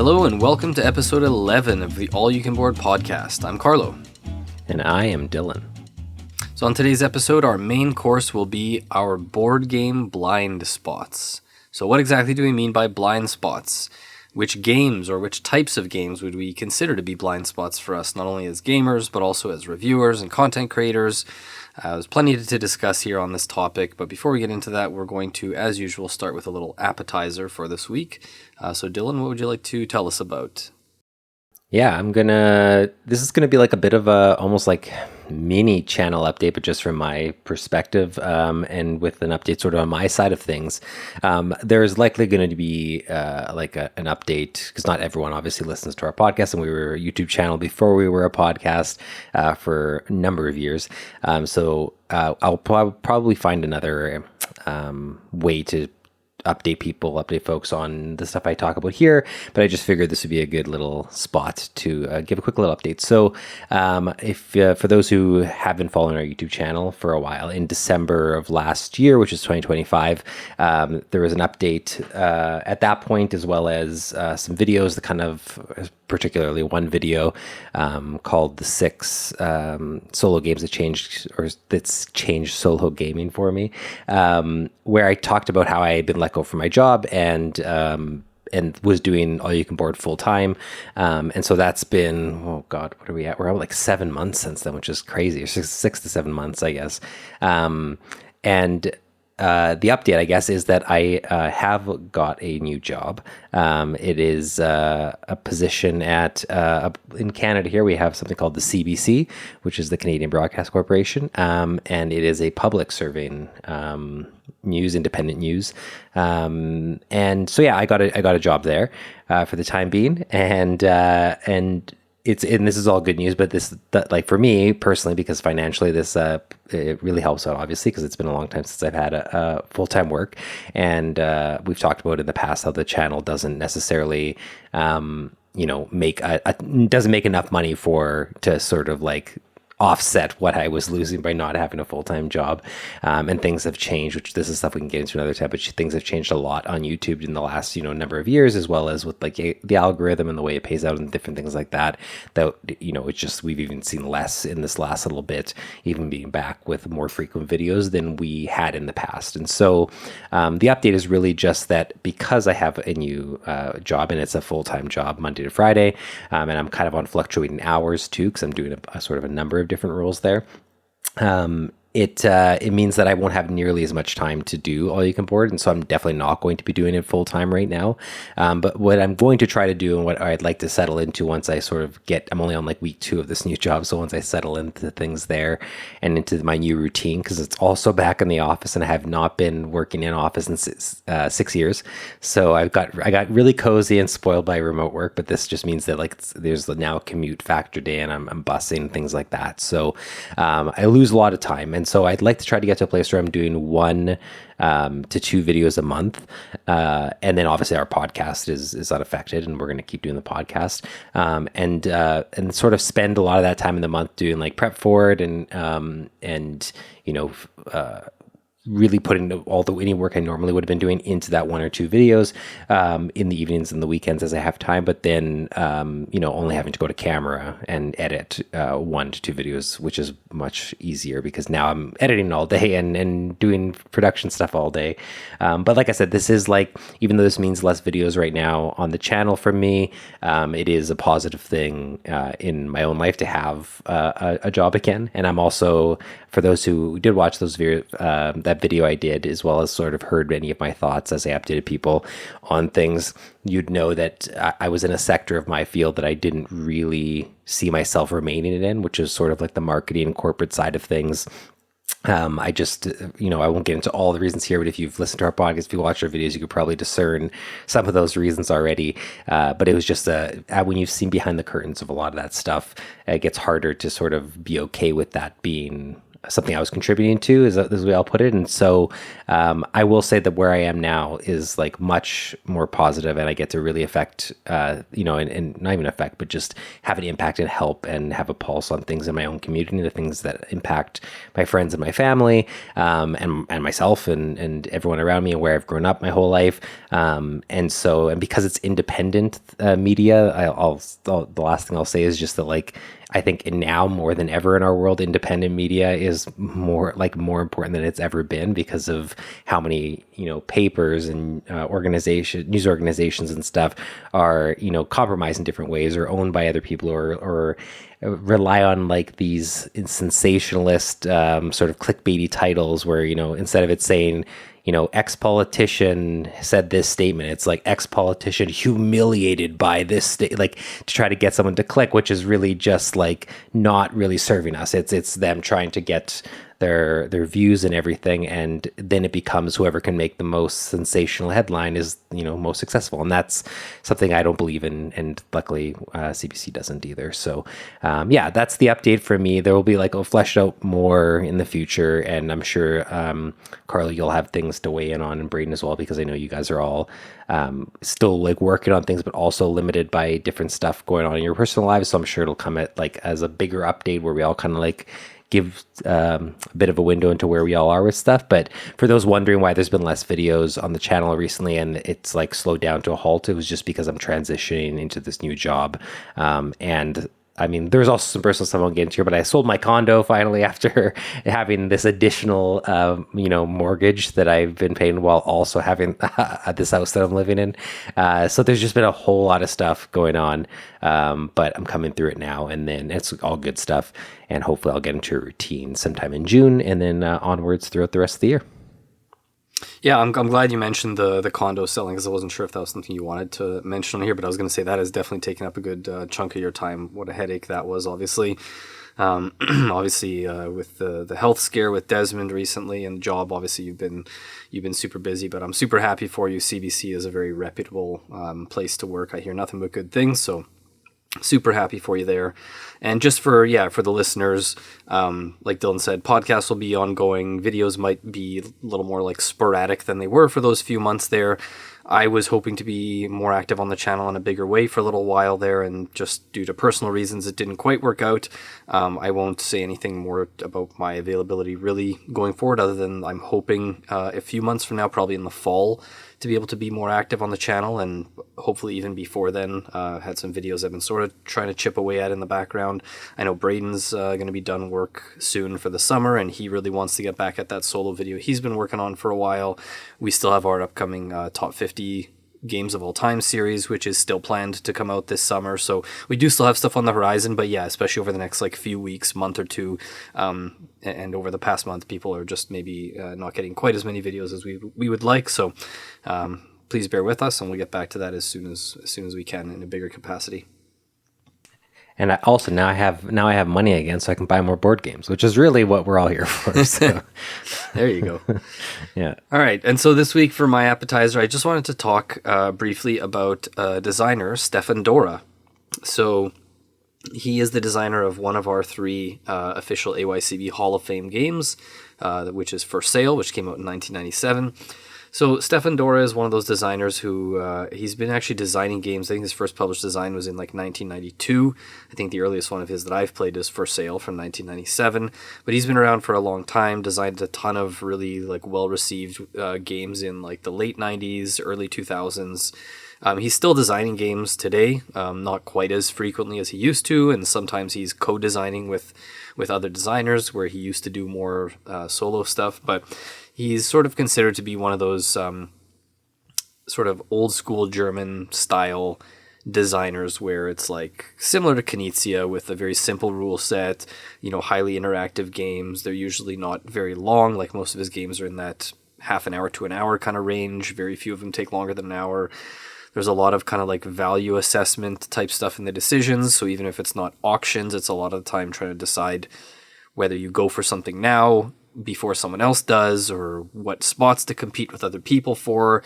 Hello and welcome to episode 11 of the All You Can Board podcast. I'm Carlo. And I am Dylan. So on today's episode, our main course will be our board game blind spots. So what exactly do we mean by blind spots? Which games or which types of games would we consider to be blind spots for us, not only as gamers, but also as reviewers and content creators? There's plenty to discuss here on this topic, but before we get into that, we're going to, as usual, start with a little appetizer for this week. So Dylan, what would you like to tell us about? Yeah, this is gonna be like a bit of a almost like mini channel update, but just from my perspective, and with an update sort of on my side of things. There's likely going to be an update, because not everyone obviously listens to our podcast, and we were a YouTube channel before we were a podcast for a number of years. So I'll probably find another way to update folks on the stuff I talk about here, but I just figured this would be a good little spot to give a quick little update. So if for those who have been following our YouTube channel for a while, in December of last year, which is 2025, there was an update at that point, as well as some videos that kind of, particularly one video called The 6 Solo Games That's Changed Solo Gaming for Me, where I talked about how I had been let go from my job and was doing All You Can Board full time. And so that's been, oh God, what are we at? We're at like 7 months since then, which is crazy. Or six to 7 months, I guess. The update, I guess, is that I have got a new job. It is a position at, in Canada here, we have something called the CBC, which is the Canadian Broadcast Corporation. And it is a public serving news, independent news. And so, yeah, I got a job there for the time being. And this is all good news, but like for me personally, because financially this it really helps out, obviously, because it's been a long time since I've had a full-time work, and we've talked about in the past how the channel doesn't necessarily doesn't make enough money to sort of like offset what I was losing by not having a full-time job. And things have changed, which this is stuff we can get into another time, but things have changed a lot on YouTube in the last, number of years, as well as with like the algorithm and the way it pays out and different things like that, it's just, we've even seen less in this last little bit, even being back with more frequent videos than we had in the past. And so the update is really just that because I have a new job, and it's a full-time job Monday to Friday, and I'm kind of on fluctuating hours too, because I'm doing a sort of a number of different roles there. It means that I won't have nearly as much time to do All You Can Board, and so I'm definitely not going to be doing it full time right now. But what I'm going to try to do, and what I'd like to settle into once I sort of I'm only on like week 2 of this new job, so once I settle into things there and into my new routine, because it's also back in the office, and I have not been working in office in 6 years. So I got really cozy and spoiled by remote work, but this just means that like there's now a commute factored in, I'm busing, things like that. So I lose a lot of time. And so I'd like to try to get to a place where I'm doing 1 to 2 videos a month. And then obviously our podcast is unaffected, and we're going to keep doing the podcast. And sort of spend a lot of that time in the month doing like prep for it, and really putting any work I normally would have been doing into that 1 or 2 videos in the evenings and the weekends as I have time, but then only having to go to camera and edit 1 to 2 videos, which is much easier because now I'm editing all day and doing production stuff all day. But like I said, this is like, even though this means less videos right now on the channel for me, it is a positive thing in my own life to have a job again. And I'm also, for those who did watch those videos, that video I did, as well as sort of heard any of my thoughts as I updated people on things, you'd know that I was in a sector of my field that I didn't really see myself remaining in, which is sort of like the marketing and corporate side of things. I just, I won't get into all the reasons here, but if you've listened to our podcast, if you watch our videos, you could probably discern some of those reasons already. But it was just when you've seen behind the curtains of a lot of that stuff, it gets harder to sort of be okay with that being something I was contributing to, is the way I'll put it. And so I will say that where I am now is like much more positive, and I get to really affect, and not even affect, but just have an impact and help and have a pulse on things in my own community, the things that impact my friends and my family, and myself and everyone around me, and where I've grown up my whole life. And because it's independent media, the last thing I'll say is just that, like, I think now more than ever in our world, independent media is more important than it's ever been, because of how many, papers and news organizations and stuff are, compromised in different ways, or owned by other people, or rely on like these sensationalist sort of clickbaity titles where, instead of it saying, ex-politician said this statement, it's like ex-politician humiliated by this like, to try to get someone to click, which is really just like not really serving us. It's them trying to get their views and everything, and then it becomes whoever can make the most sensational headline is most successful, and that's something I don't believe in, and luckily CBC doesn't either. So that's the update for me. There will be like fleshed out more in the future, and I'm sure Carly, you'll have things to weigh in on, and Braden as well, because I know you guys are all still like working on things, but also limited by different stuff going on in your personal lives. So I'm sure it'll come at like as a bigger update where we all kind of like give a bit of a window into where we all are with stuff. But for those wondering why there's been less videos on the channel recently and it's like slowed down to a halt, it was just because I'm transitioning into this new job. And I mean, there's also some personal stuff I'll get into here, but I sold my condo finally after having this additional, mortgage that I've been paying while also having this house that I'm living in. So there's just been a whole lot of stuff going on, but I'm coming through it now, and then it's all good stuff. And hopefully I'll get into a routine sometime in June, and then onwards throughout the rest of the year. Yeah, I'm glad you mentioned the condo selling, because I wasn't sure if that was something you wanted to mention on here, but I was going to say that has definitely taken up a good chunk of your time. What a headache that was, obviously. Obviously, with the health scare with Desmond recently and the job, obviously you've been super busy, but I'm super happy for you. CBC is a very reputable place to work. I hear nothing but good things, so super happy for you there. And just for the listeners, like Dylan said, podcasts will be ongoing. Videos might be a little more like sporadic than they were for those few months there. I was hoping to be more active on the channel in a bigger way for a little while there, and just due to personal reasons, it didn't quite work out. I won't say anything more about my availability really going forward, other than I'm hoping a few months from now, probably in the fall, to be able to be more active on the channel, and hopefully even before then, had some videos I've been sort of trying to chip away at in the background. I know Braden's going to be done work soon for the summer, and he really wants to get back at that solo video he's been working on for a while. We still have our upcoming top 50 games of all time series, which is still planned to come out this summer. So we do still have stuff on the horizon, but yeah, especially over the next like few weeks, month or two, and over the past month, people are just maybe not getting quite as many videos as we would like. So please bear with us, and we'll get back to that as soon as we can in a bigger capacity. And now I have money again, so I can buy more board games, which is really what we're all here for. So. There you go. Yeah. All right. And so this week for my appetizer, I just wanted to talk briefly about designer Stefan Dora. So he is the designer of one of our three official AYCB Hall of Fame games, which is For Sale, which came out in 1997. So Stefan Dora is one of those designers who he's been actually designing games. I think his first published design was in like 1992. I think the earliest one of his that I've played is For Sale from 1997. But he's been around for a long time, designed a ton of really like well-received games in like the late 90s, early 2000s. He's still designing games today, not quite as frequently as he used to, and sometimes he's co-designing with other designers where he used to do more solo stuff, but he's sort of considered to be one of those sort of old school German style designers where it's like similar to Knizia with a very simple rule set, highly interactive games. They're usually not very long, like most of his games are in that half an hour to an hour kind of range. Very few of them take longer than an hour. There's a lot of kind of like value assessment type stuff in the decisions. So even if it's not auctions, it's a lot of the time trying to decide whether you go for something now before someone else does, or what spots to compete with other people for.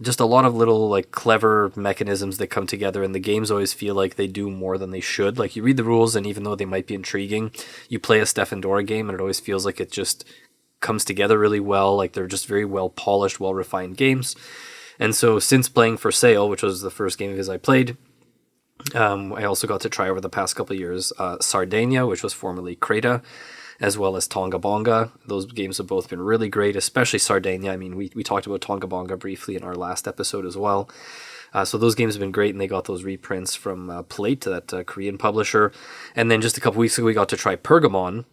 just a lot of little like clever mechanisms that come together, and the games always feel like they do more than they should. Like you read the rules, and even though they might be intriguing, you play a Stefan Dora game, and it always feels like it just comes together really well. Like they're just very well polished, well refined games. And so since playing For Sale, which was the first game of his I played, I also got to try over the past couple of years Sardinia, which was formerly Creta, as well as Tonga Bonga. Those games have both been really great, especially Sardinia. I mean, we talked about Tonga Bonga briefly in our last episode as well. So those games have been great, and they got those reprints from Plate, that Korean publisher. And then just a couple weeks ago, we got to try Pergamon,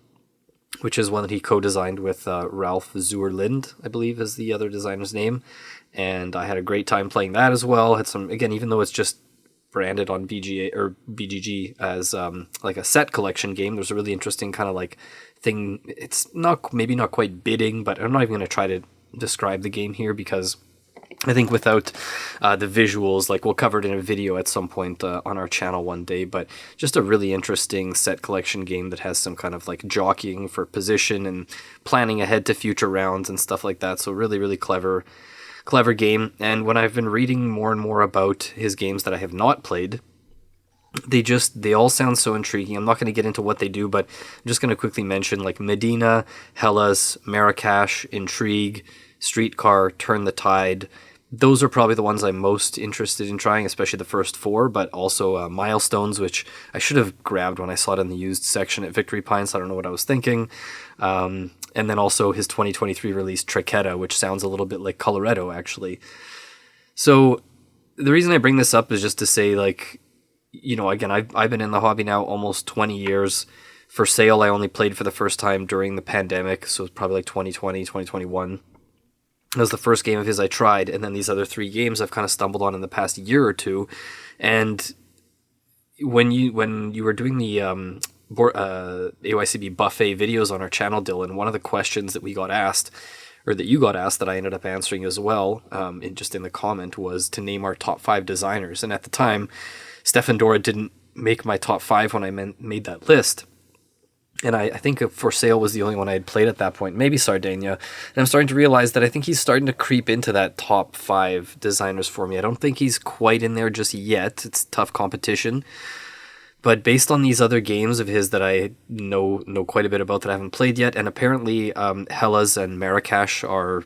which is one that he co-designed with Ralph Zuerlind, I believe is the other designer's name. And I had a great time playing that as well. Had some, again, even though it's just branded on BGA or BGG as like a set collection game, there's a really interesting kind of like thing. It's not, maybe not quite bidding, but I'm not even going to try to describe the game here, because I think without the visuals, like we'll cover it in a video at some point on our channel one day, but just a really interesting set collection game that has some kind of like jockeying for position and planning ahead to future rounds and stuff like that. So really, really clever game. And when I've been reading more and more about his games that I have not played, they all sound so intriguing. I'm not going to get into what they do, but I'm just going to quickly mention like Medina, Hellas, Marrakesh, Intrigue, Streetcar, Turn the Tide. Those are probably the ones I'm most interested in trying, especially the first four, but also Milestones, which I should have grabbed when I saw it in the used section at Victory Pines. I don't know what I was thinking. And then also his 2023 release, Triqueta, which sounds a little bit like Coloretto, actually. So the reason I bring this up is just to say, like, you know, again, I've been in the hobby now almost 20 years. For Sale, I only played for the first time during the pandemic, so it's probably like 2020, 2021. That was the first game of his I tried, and then these other three games I've kind of stumbled on in the past year or two. And when you were doing the AYCB buffet videos on our channel, Dylan, one of the questions that we got asked, or that you got asked, that I ended up answering as well, in the comment, was to name our top 5 designers. And at the time, Stefan Dora didn't make my top 5 when I made that list. And I think For Sale was the only one I had played at that point, maybe Sardinia. And I'm starting to realize that I think he's starting to creep into that top 5 designers for me. I don't think he's quite in there just yet. It's tough competition. But based on these other games of his that I know quite a bit about that I haven't played yet, and apparently Hellas and Marrakesh are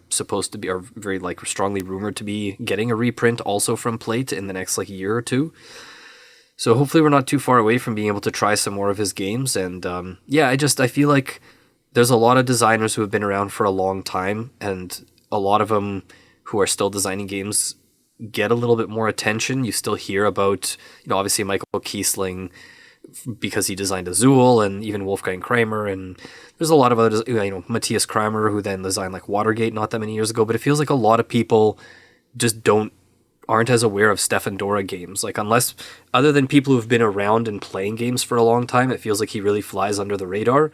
very like strongly rumored to be getting a reprint also from Plate in the next like year or two. So hopefully we're not too far away from being able to try some more of his games. And I feel like there's a lot of designers who have been around for a long time, and a lot of them who are still designing games get a little bit more attention. You still hear about, obviously Michael Kiesling, because he designed Azul, and even Wolfgang Kramer, and there's a lot of others, Matthias Kramer, who then designed like Watergate not that many years ago. But it feels like a lot of people just aren't as aware of Stefan Dora games. Like, unless, other than people who've been around and playing games for a long time, it feels like he really flies under the radar.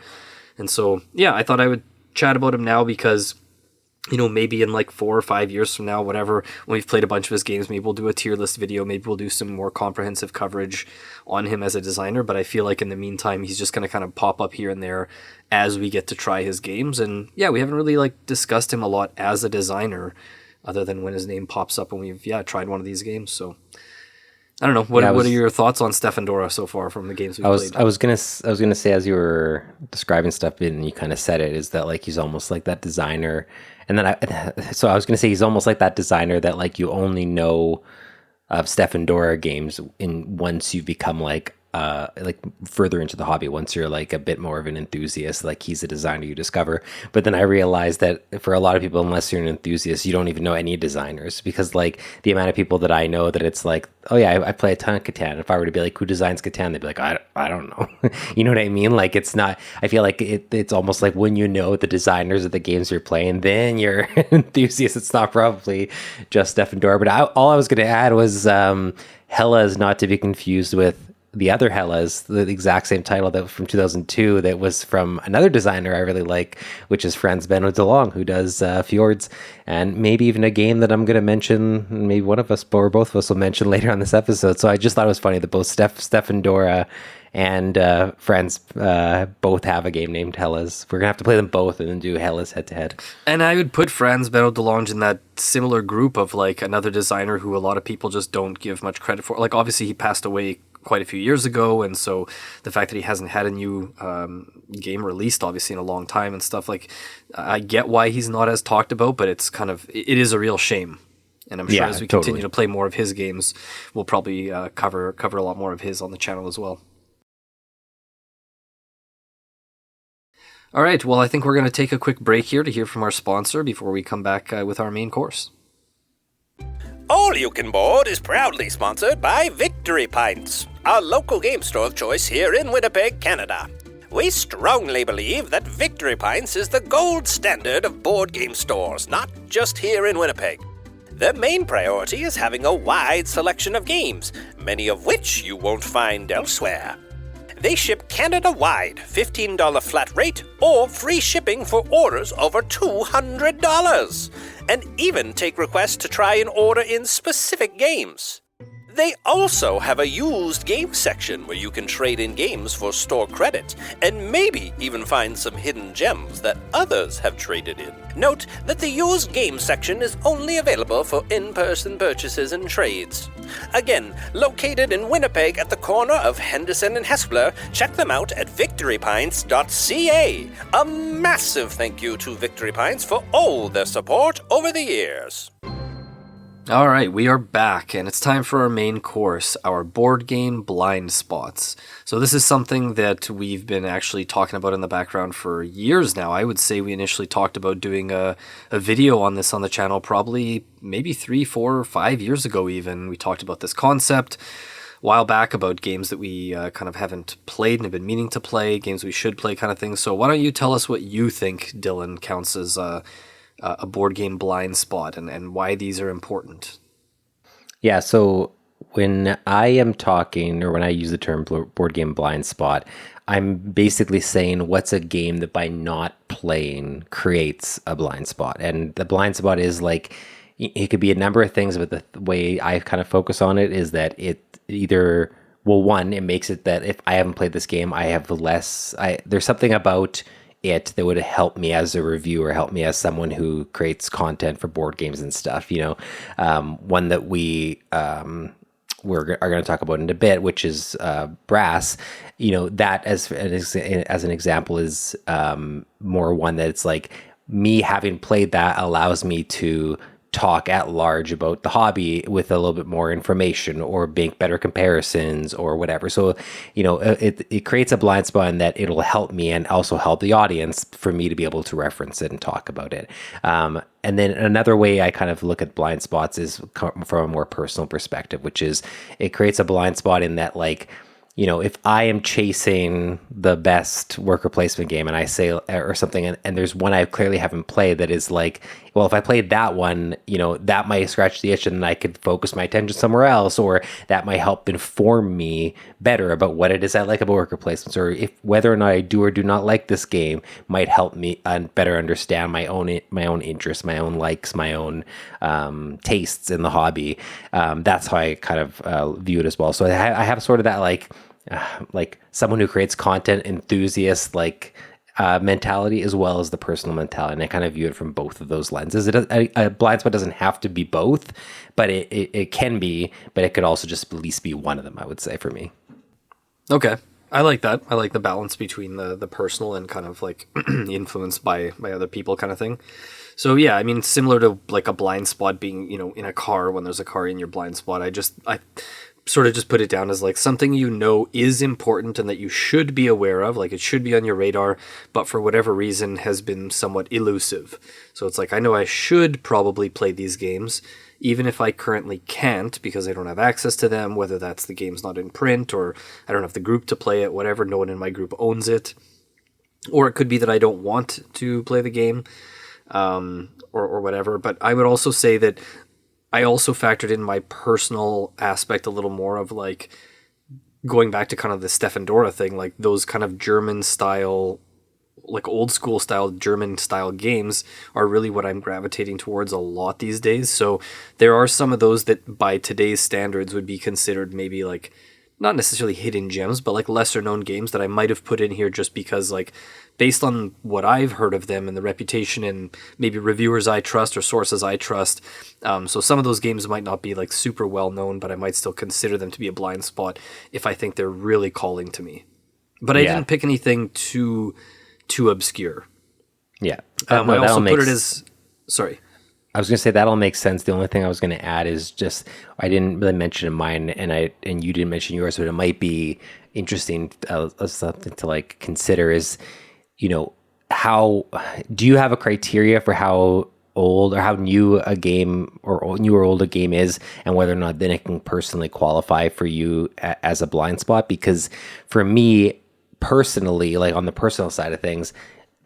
And so, I thought I would chat about him now because, maybe in like 4 or 5 years from now, whatever, when we've played a bunch of his games, maybe we'll do a tier list video, maybe we'll do some more comprehensive coverage on him as a designer. But I feel like in the meantime, he's just going to kind of pop up here and there as we get to try his games. And we haven't really like discussed him a lot as a designer, other than when his name pops up when we've tried one of these games. So I don't know. What are your thoughts on Stefan Dora so far from the games we've played? I was gonna say, as you were describing stuff and you kind of said it, is that like he's almost like that designer. And then I was gonna say he's almost like that designer that like you only know of Stefan Dora games once you've become like further into the hobby, once you're like a bit more of an enthusiast, like he's a designer you discover. But then I realized that for a lot of people, unless you're an enthusiast, you don't even know any designers, because like the amount of people that I know that it's like, oh yeah, I play a ton of Catan. If I were to be like, who designs Catan? They'd be like, I don't know. You know what I mean? Like, it's not, I feel like it's almost like when you know the designers of the games you're playing, then you're an enthusiast. It's not probably just Stefan Dora. But all I was going to add was Hellas, not to be confused with the other Hellas, the exact same title that from 2002, that was from another designer I really like, which is Franz Benno de Long, who does Fjords, and maybe even a game that I'm going to mention, maybe one of us or both of us will mention later on this episode. So I just thought it was funny that both Stefan Dora and friends both have a game named Hellas. We're gonna have to play them both and then do Hellas head to head. And I would put Franz Bero de Lange in that similar group of like another designer who a lot of people just don't give much credit for. Like obviously he passed away quite a few years ago, and so the fact that he hasn't had a new game released obviously in a long time and stuff, like I get why he's not as talked about, but it's kind of, it is a real shame. And I'm sure as we continue to play more of his games, we'll probably cover a lot more of his on the channel as well. All right, well, I think we're going to take a quick break here to hear from our sponsor before we come back with our main course. All You Can Board is proudly sponsored by Victory Pints, our local game store of choice here in Winnipeg, Canada. We strongly believe that Victory Pints is the gold standard of board game stores, not just here in Winnipeg. Their main priority is having a wide selection of games, many of which you won't find elsewhere. They ship Canada-wide, $15 flat rate, or free shipping for orders over $200, and even take requests to try and order in specific games. They also have a used game section where you can trade in games for store credit, and maybe even find some hidden gems that others have traded in. Note that the used game section is only available for in-person purchases and trades. Again, located in Winnipeg at the corner of Henderson and Hespeler, check them out at victorypints.ca. A massive thank you to Victory Pints for all their support over the years. All right, we are back, and it's time for our main course, our board game blind spots. So this is something that we've been actually talking about in the background for years now. I would say we initially talked about doing a video on this on the channel probably maybe 3, 4, or 5 years ago even. We talked about this concept a while back about games that we kind of haven't played and have been meaning to play, games we should play kind of thing. So why don't you tell us what you think, Dylan, counts as a board game blind spot and why these are important. Yeah, so when I am talking, or when I use the term board game blind spot, I'm basically saying what's a game that by not playing creates a blind spot. And the blind spot is like, it could be a number of things, but the way I kind of focus on it is that it either, well, one, it makes it that if I haven't played this game, I have there's something about it that would help me as a reviewer, help me as someone who creates content for board games and stuff. One that we are going to talk about in a bit, which is Brass. That as an example is more one that it's like me having played that allows me to talk at large about the hobby with a little bit more information or make better comparisons or whatever. So, it creates a blind spot in that it'll help me and also help the audience for me to be able to reference it and talk about it. And then another way I kind of look at blind spots is from a more personal perspective, which is it creates a blind spot in that, like, if I am chasing the best worker placement game and I say, or something, and there's one I clearly haven't played that is like, well, if I played that one, that might scratch the itch and I could focus my attention somewhere else, or that might help inform me better about what it is I like about worker placements, or if whether or not I do or do not like this game might help me better understand my own interests, my own likes, my own tastes in the hobby. That's how I kind of view it as well. So I have sort of that like someone who creates content enthusiast mentality as well as the personal mentality, and I kind of view it from both of those lenses. A blind spot doesn't have to be both, but it can be, but it could also just at least be one of them, I would say, for me. Okay, I like that. I like the balance between the personal and kind of like influenced by other people kind of thing. So yeah, I mean, similar to like a blind spot being, in a car, when there's a car in your blind spot, I sort of just put it down as like something is important and that you should be aware of, like it should be on your radar, but for whatever reason has been somewhat elusive. So it's like, I know I should probably play these games, even if I currently can't because I don't have access to them, whether that's the game's not in print or I don't have the group to play it, whatever, no one in my group owns it. Or it could be that I don't want to play the game, or whatever. But I would also say that I also factored in my personal aspect a little more of like going back to kind of the Stefan Dora thing, like those kind of German style, like old school style German style games are really what I'm gravitating towards a lot these days. So there are some of those that by today's standards would be considered maybe like not necessarily hidden gems, but like lesser known games that I might have put in here just because, like, based on what I've heard of them and the reputation and maybe reviewers I trust or sources I trust. So some of those games might not be like super well known, but I might still consider them to be a blind spot if I think they're really calling to me. But I didn't pick anything too obscure. Yeah. I also put it as... Sorry. I was going to say that'll make sense. The only thing I was going to add is just I didn't really mention mine, and you didn't mention yours, but it might be interesting something to like consider is, you know, how do you have a criteria for how old or how new a game or new or old a game is, and whether or not then it can personally qualify for you as a blind spot? Because for me personally, like on the personal side of things,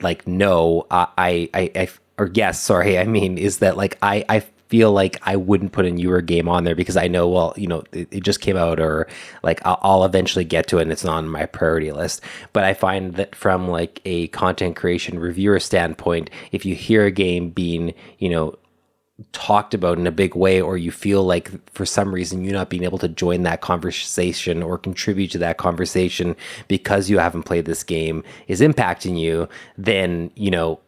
like no, or yes, sorry, I mean, is that like I feel like I wouldn't put a newer game on there because I know, well, you know, it just came out, or like I'll eventually get to it and it's not on my priority list. But I find that from like a content creation reviewer standpoint, if you hear a game being, you know, talked about in a big way, or you feel like for some reason you not being able to join that conversation or contribute to that conversation because you haven't played this game is impacting you, then, you know,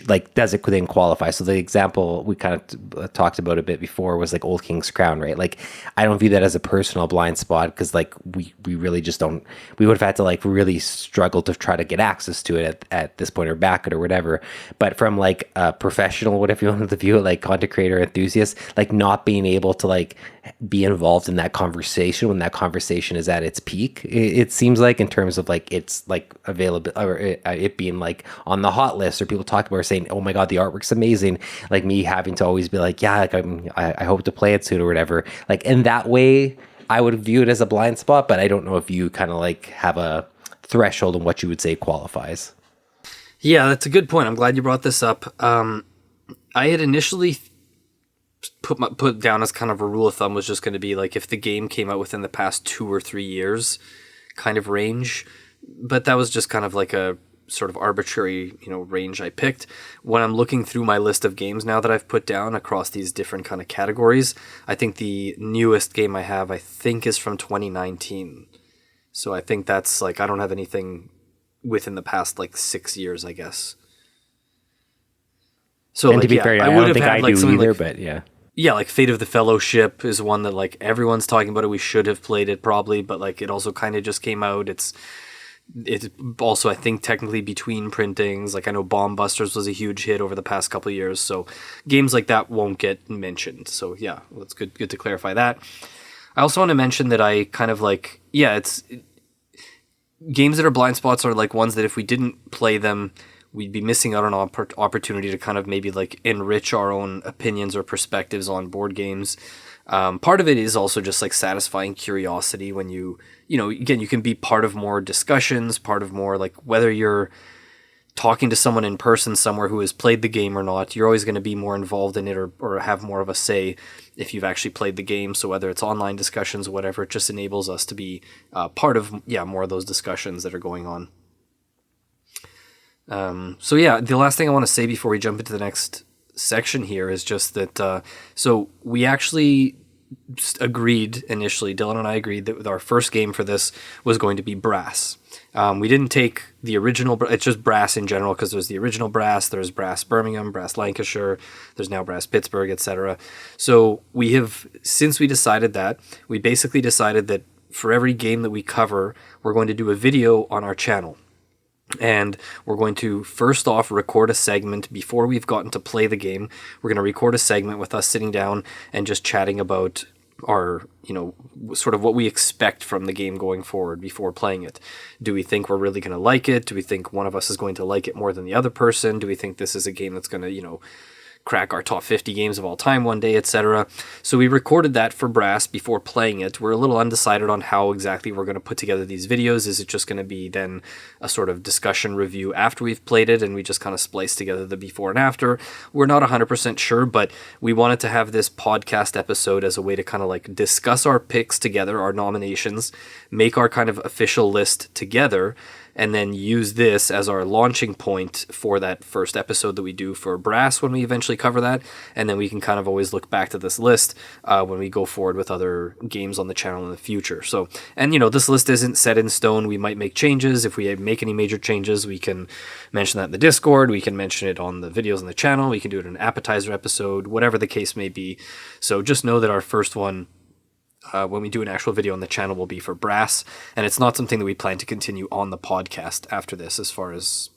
like does it then qualify? So the example we kind of talked about a bit before was like Old King's Crown, right? Like I don't view that as a personal blind spot because like we really just don't, we would have had to like really struggle to try to get access to it at this point, or back it or whatever. But from like a professional, whatever you wanted to view it, like content creator enthusiast, like not being able to like be involved in that conversation when that conversation is at its peak, it seems like, in terms of like it's like available, or it being like on the hot list, or people talk about, or saying, oh my god, the artwork's amazing, like me having to always be like, yeah, like I hope to play it soon or whatever. Like in that way I would view it as a blind spot, but I don't know if you kind of like have a threshold on what you would say qualifies. Yeah, that's a good point. I'm glad you brought this up. I had initially put down as kind of a rule of thumb was just going to be like if the game came out within the past 2 or 3 years kind of range, but that was just kind of like a sort of arbitrary, you know, range I picked. When I'm looking through my list of games now that I've put down across these different kind of categories, I think the newest game I have, I think, is from 2019. So I think that's like, I don't have anything within the past like 6 years, I guess. So and like, to be yeah, fair, I I would don't have think had I like do something either, like, but yeah. Yeah, like Fate of the Fellowship is one that like everyone's talking about it. We should have played it probably, but like it also kind of just came out. It's also, I think, technically between printings. Like I know Bomb Busters was a huge hit over the past couple of years, so games like that won't get mentioned. So yeah, well, it's good to clarify that. I also want to mention that I kind of like, yeah, games that are blind spots are like ones that if we didn't play them, we'd be missing out on an opportunity to kind of maybe like enrich our own opinions or perspectives on board games. Part of it is also just like satisfying curiosity when you know, again, you can be part of more discussions, part of more like whether you're talking to someone in person somewhere who has played the game or not, you're always going to be more involved in it or have more of a say if you've actually played the game. So whether it's online discussions or whatever, it just enables us to be part of, more of those discussions that are going on. So yeah, the last thing I want to say before we jump into the next section here is just that, so we actually agreed initially, Dylan and I agreed that our first game for this was going to be Brass. We didn't take the original, it's just Brass in general, because there's the original Brass, there's Brass Birmingham, Brass Lancashire, there's now Brass Pittsburgh, etc. So we have, since we decided that, we basically decided that for every game that we cover, we're going to do a video on our channel. And we're going to first off record a segment before we've gotten to play the game. We're going to record a segment with us sitting down and just chatting about our, sort of what we expect from the game going forward before playing it. Do we think we're really going to like it? Do we think one of us is going to like it more than the other person? Do we think this is a game that's going to, crack our top 50 games of all time one day, etc. So we recorded that for Brass before playing it. We're a little undecided on how exactly we're going to put together these videos. Is it just going to be then a sort of discussion review after we've played it and we just kind of splice together the before and after? We're not 100% sure, but we wanted to have this podcast episode as a way to kind of like discuss our picks together, our nominations, make our kind of official list together, and then use this as our launching point for that first episode that we do for Brass when we eventually cover that. And then we can kind of always look back to this list when we go forward with other games on the channel in the future. So, and this list isn't set in stone. We might make changes. If we make any major changes, we can mention that in the Discord. We can mention it on the videos on the channel. We can do it in an appetizer episode, whatever the case may be. So just know that our first one, when we do an actual video on the channel, will be for Brass, and it's not something that we plan to continue on the podcast after this, as far as,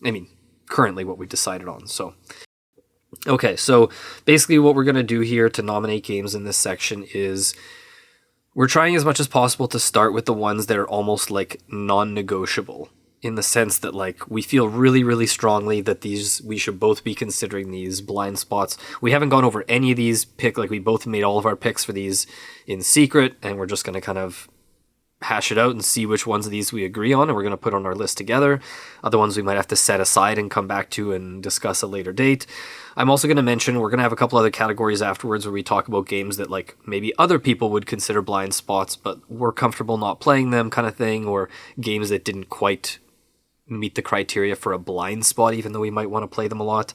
currently what we've decided on. So, okay, so basically what we're going to do here to nominate games in this section is we're trying as much as possible to start with the ones that are almost like non-negotiable, in the sense that like we feel really, really strongly that we should both be considering these blind spots. We haven't gone over any of these we both made all of our picks for these in secret, and we're just going to kind of hash it out and see which ones of these we agree on, and we're going to put on our list together. Other ones we might have to set aside and come back to and discuss a later date. I'm also going to mention we're going to have a couple other categories afterwards where we talk about games that like maybe other people would consider blind spots, but we're comfortable not playing them kind of thing, or games that didn't quite meet the criteria for a blind spot, even though we might want to play them a lot.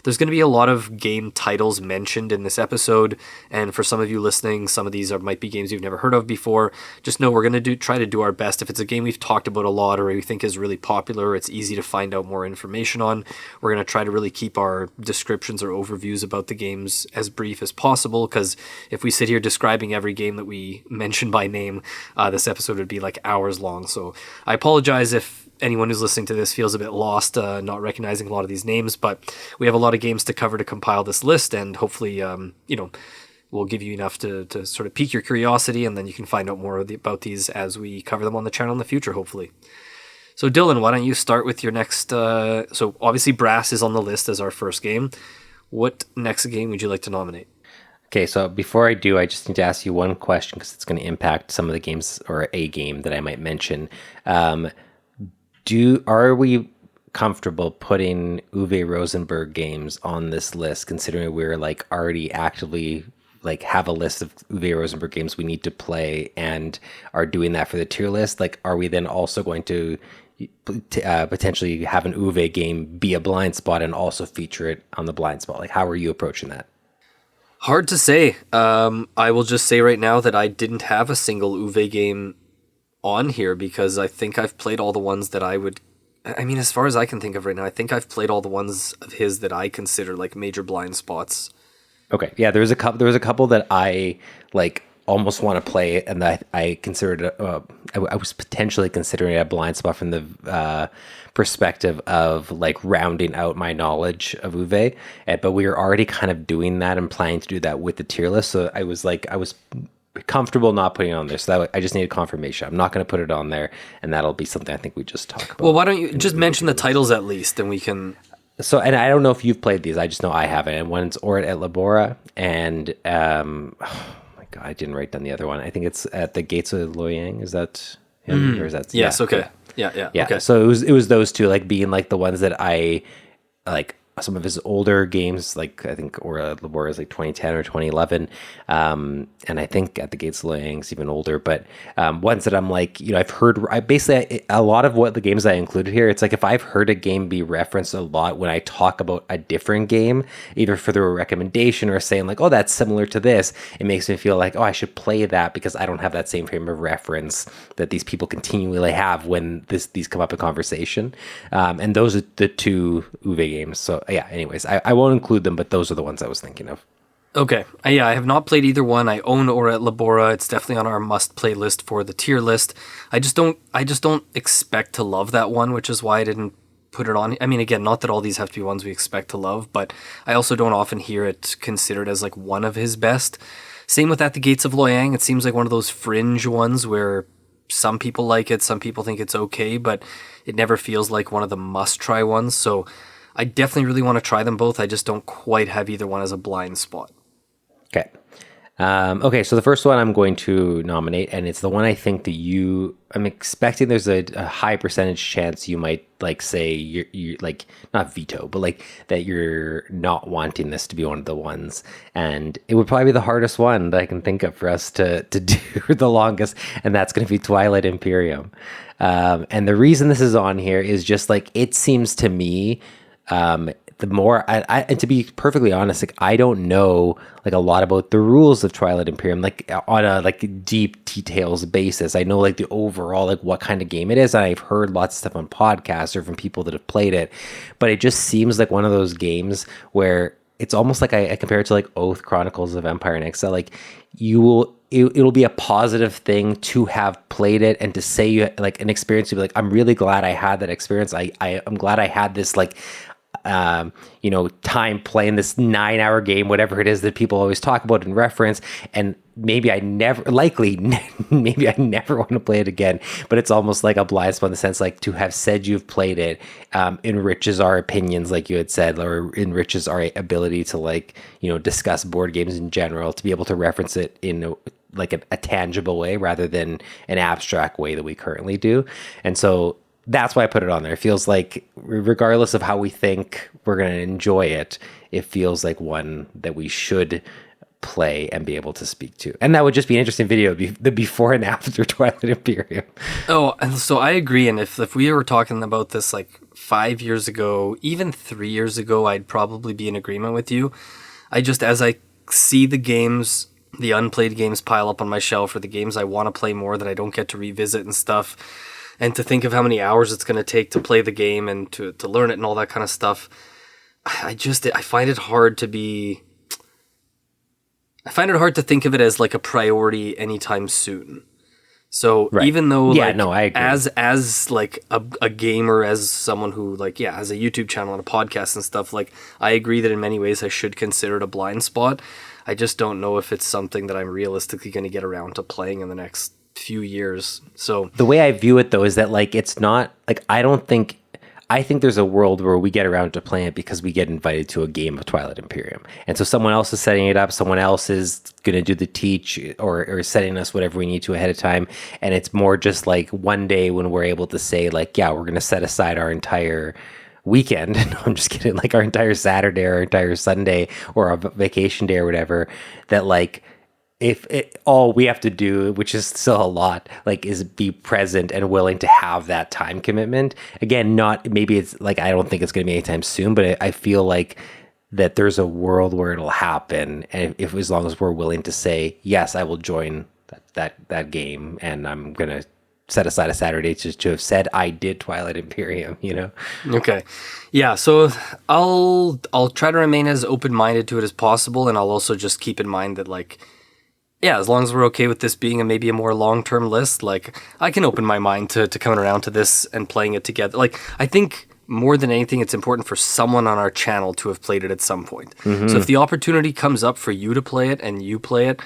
There's going to be a lot of game titles mentioned in this episode, and for some of you listening, some of these might be games you've never heard of before. Just know we're going to try to do our best. If it's a game we've talked about a lot or we think is really popular, or it's easy to find out more information on, we're going to try to really keep our descriptions or overviews about the games as brief as possible, because if we sit here describing every game that we mention by name, this episode would be like hours long. So I apologize if anyone who's listening to this feels a bit lost, not recognizing a lot of these names, but we have a lot of games to cover to compile this list, and hopefully, we'll give you enough to sort of pique your curiosity, and then you can find out more about these as we cover them on the channel in the future, hopefully. So Dylan, why don't you start with your next, so obviously Brass is on the list as our first game. What next game would you like to nominate? Okay, so before I do, I just need to ask you one question, because it's going to impact some of the games, or a game that I might mention. Are we comfortable putting Uwe Rosenberg games on this list, considering we're like already actively like have a list of Uwe Rosenberg games we need to play and are doing that for the tier list? Like, are we then also going to potentially have an Uwe game be a blind spot and also feature it on the blind spot? Like, how are you approaching that? Hard to say. I will just say right now that I didn't have a single Uwe game on here, because I think I've played all the ones that as far as I can think of right now, I think I've played all the ones of his that I consider like major blind spots. Okay, yeah, there was a couple that I like almost want to play, and that I considered I was potentially considering a blind spot from the perspective of like rounding out my knowledge of Uwe, but we were already kind of doing that and planning to do that with the tier list, so I was comfortable not putting it on there, so I just needed confirmation. I'm not going to put it on there, and that'll be something I think we just talk about. Well, why don't you just mention the titles at least, and we can... So, and I don't know if you've played these, I just know I haven't, and one's Orat et Labora, and oh my god, I didn't write down the other one. I think it's At the Gates of Loyang. Is that him? Or is that... Yes, yeah, okay. Yeah. Okay. So it was those two, like being like the ones that I like. Some of his older games, like I think Aura Labora is like 2010 or 2011, and I think At the Gates of Loyang is even older. But ones that I'm like, I've heard. Basically a lot of what the games I included here, it's like if I've heard a game be referenced a lot when I talk about a different game, either for the recommendation or saying like, oh, that's similar to this, it makes me feel like, oh, I should play that, because I don't have that same frame of reference that these people continually have when these come up in conversation. And those are the two Uwe games. So yeah, anyways, I won't include them, but those are the ones I was thinking of. Okay. Yeah, I have not played either one. I own Orat Labora. It's definitely on our must-play list for the tier list. I just don't expect to love that one, which is why I didn't put it on. I mean, again, not that all these have to be ones we expect to love, but I also don't often hear it considered as like one of his best. Same with At the Gates of Loyang. It seems like one of those fringe ones where some people like it, some people think it's okay, but it never feels like one of the must-try ones. So I definitely really want to try them both. I just don't quite have either one as a blind spot. Okay. Okay, so the first one I'm going to nominate, and it's the one I think that I'm expecting there's a high percentage chance you might like say you like not veto, but like that you're not wanting this to be one of the ones, and it would probably be the hardest one that I can think of for us to do the longest, and that's going to be Twilight Imperium. And the reason this is on here is just like, it seems to me, the more and to be perfectly honest, like I don't know like a lot about the rules of Twilight Imperium, like on a like deep details basis. I know like the overall, like what kind of game it is. And I've heard lots of stuff on podcasts or from people that have played it, but it just seems like one of those games where it's almost like I compare it to like Oath Chronicles of Empire and Exile. Like it'll be a positive thing to have played it and to say you like an experience to be like, I'm really glad I had that experience. I'm glad I had this like, time playing this 9-hour game, whatever it is that people always talk about and reference. And maybe I never want to play it again, but it's almost like a blind spot in the sense like to have said you've played it enriches our opinions, like you had said, or enriches our ability to like, discuss board games in general, to be able to reference it in a tangible way rather than an abstract way that we currently do. And so that's why I put it on there. It feels like, regardless of how we think we're going to enjoy it, it feels like one that we should play and be able to speak to. And that would just be an interesting video, the before and after Twilight Imperium. Oh, and so I agree. And if we were talking about this like 5 years ago, even 3 years ago, I'd probably be in agreement with you. As I see the games, the unplayed games pile up on my shelf, or the games I want to play more that I don't get to revisit and stuff, and to think of how many hours it's going to take to play the game and to learn it and all that kind of stuff, I find it hard to think of it as like a priority anytime soon. So right. Even though I agree. As like a gamer, as someone who has a YouTube channel and a podcast and stuff, like I agree that in many ways I should consider it a blind spot. I just don't know if it's something that I'm realistically going to get around to playing in the next few years. So the way I view it though is that like it's not like I think there's a world where we get around to playing it because we get invited to a game of Twilight Imperium, and so someone else is setting it up, someone else is going to do the teach or setting us whatever we need to ahead of time, and it's more just like one day when we're able to say like, yeah, we're going to set aside our entire weekend. No, I'm just kidding, like our entire Saturday or our entire Sunday or a vacation day or whatever, that like all we have to do, which is still a lot, like is be present and willing to have that time commitment. Again, maybe it's like, I don't think it's going to be anytime soon, but I feel like that there's a world where it'll happen. And as long as we're willing to say, yes, I will join that game, and I'm going to set aside a Saturday to have said I did Twilight Imperium, Okay. Yeah, so I'll try to remain as open-minded to it as possible, and I'll also just keep in mind that like, yeah, as long as we're okay with this being maybe a more long-term list, like I can open my mind to coming around to this and playing it together. Like I think more than anything, it's important for someone on our channel to have played it at some point. Mm-hmm. So if the opportunity comes up for you to play it and you play it,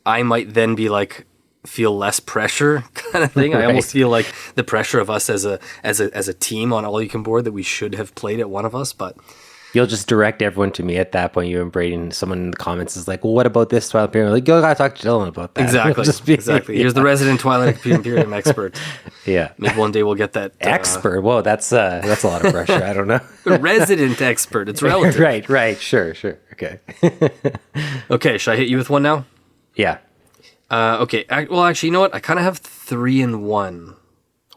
I might then be like, feel less pressure kind of thing. Right. I almost feel like the pressure of us as a team on All You Can Board that we should have played it, one of us, but you'll just direct everyone to me at that point. You and Braden, someone in the comments is like, well, what about this Twilight Imperium? Like, you gotta talk to Dylan about that. Exactly. Here's the resident Twilight Imperium expert. Yeah. Maybe one day we'll get that. Expert? Whoa, that's a lot of pressure. I don't know. Resident expert. It's relative. Right. Sure. Okay. Okay, should I hit you with one now? Yeah. Okay. Well, actually, you know what? I kind of have 3 in 1.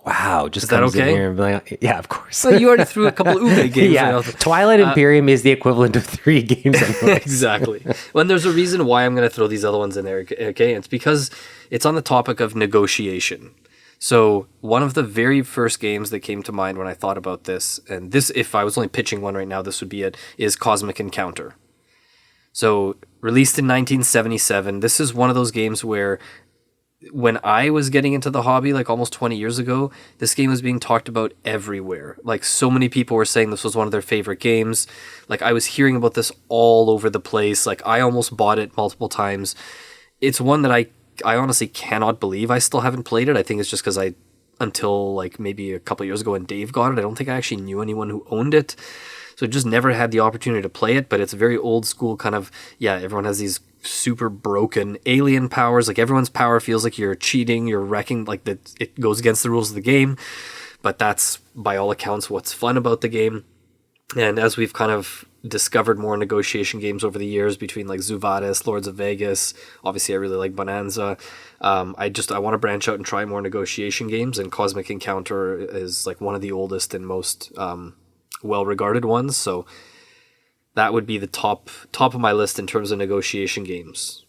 Wow, just is that okay? In here and like, yeah, of course. Well, you already threw a couple of Uwe games. Yeah, Twilight Imperium is the equivalent of 3 games. Exactly. Well, and there's a reason why I'm going to throw these other ones in there. Okay, it's because it's on the topic of negotiation. So one of the very first games that came to mind when I thought about this, and this, if I was only pitching one right now, this would be it, is Cosmic Encounter. So released in 1977, this is one of those games where when I was getting into the hobby, like almost 20 years ago, this game was being talked about everywhere. Like so many people were saying this was one of their favorite games. Like I was hearing about this all over the place. Like I almost bought it multiple times. It's one that I honestly cannot believe I still haven't played it. I think it's just because until like maybe a couple years ago when Dave got it, I don't think I actually knew anyone who owned it. So just never had the opportunity to play it, but it's very old school kind of, everyone has these super broken alien powers. Like everyone's power feels like you're cheating, you're wrecking, like that it goes against the rules of the game. But that's by all accounts what's fun about the game. And as we've kind of discovered more negotiation games over the years between like Zuvadis, Lords of Vegas. Obviously, I really like Bonanza. I want to branch out and try more negotiation games, and Cosmic Encounter is like one of the oldest and most well-regarded ones. So that would be the top of my list in terms of negotiation games.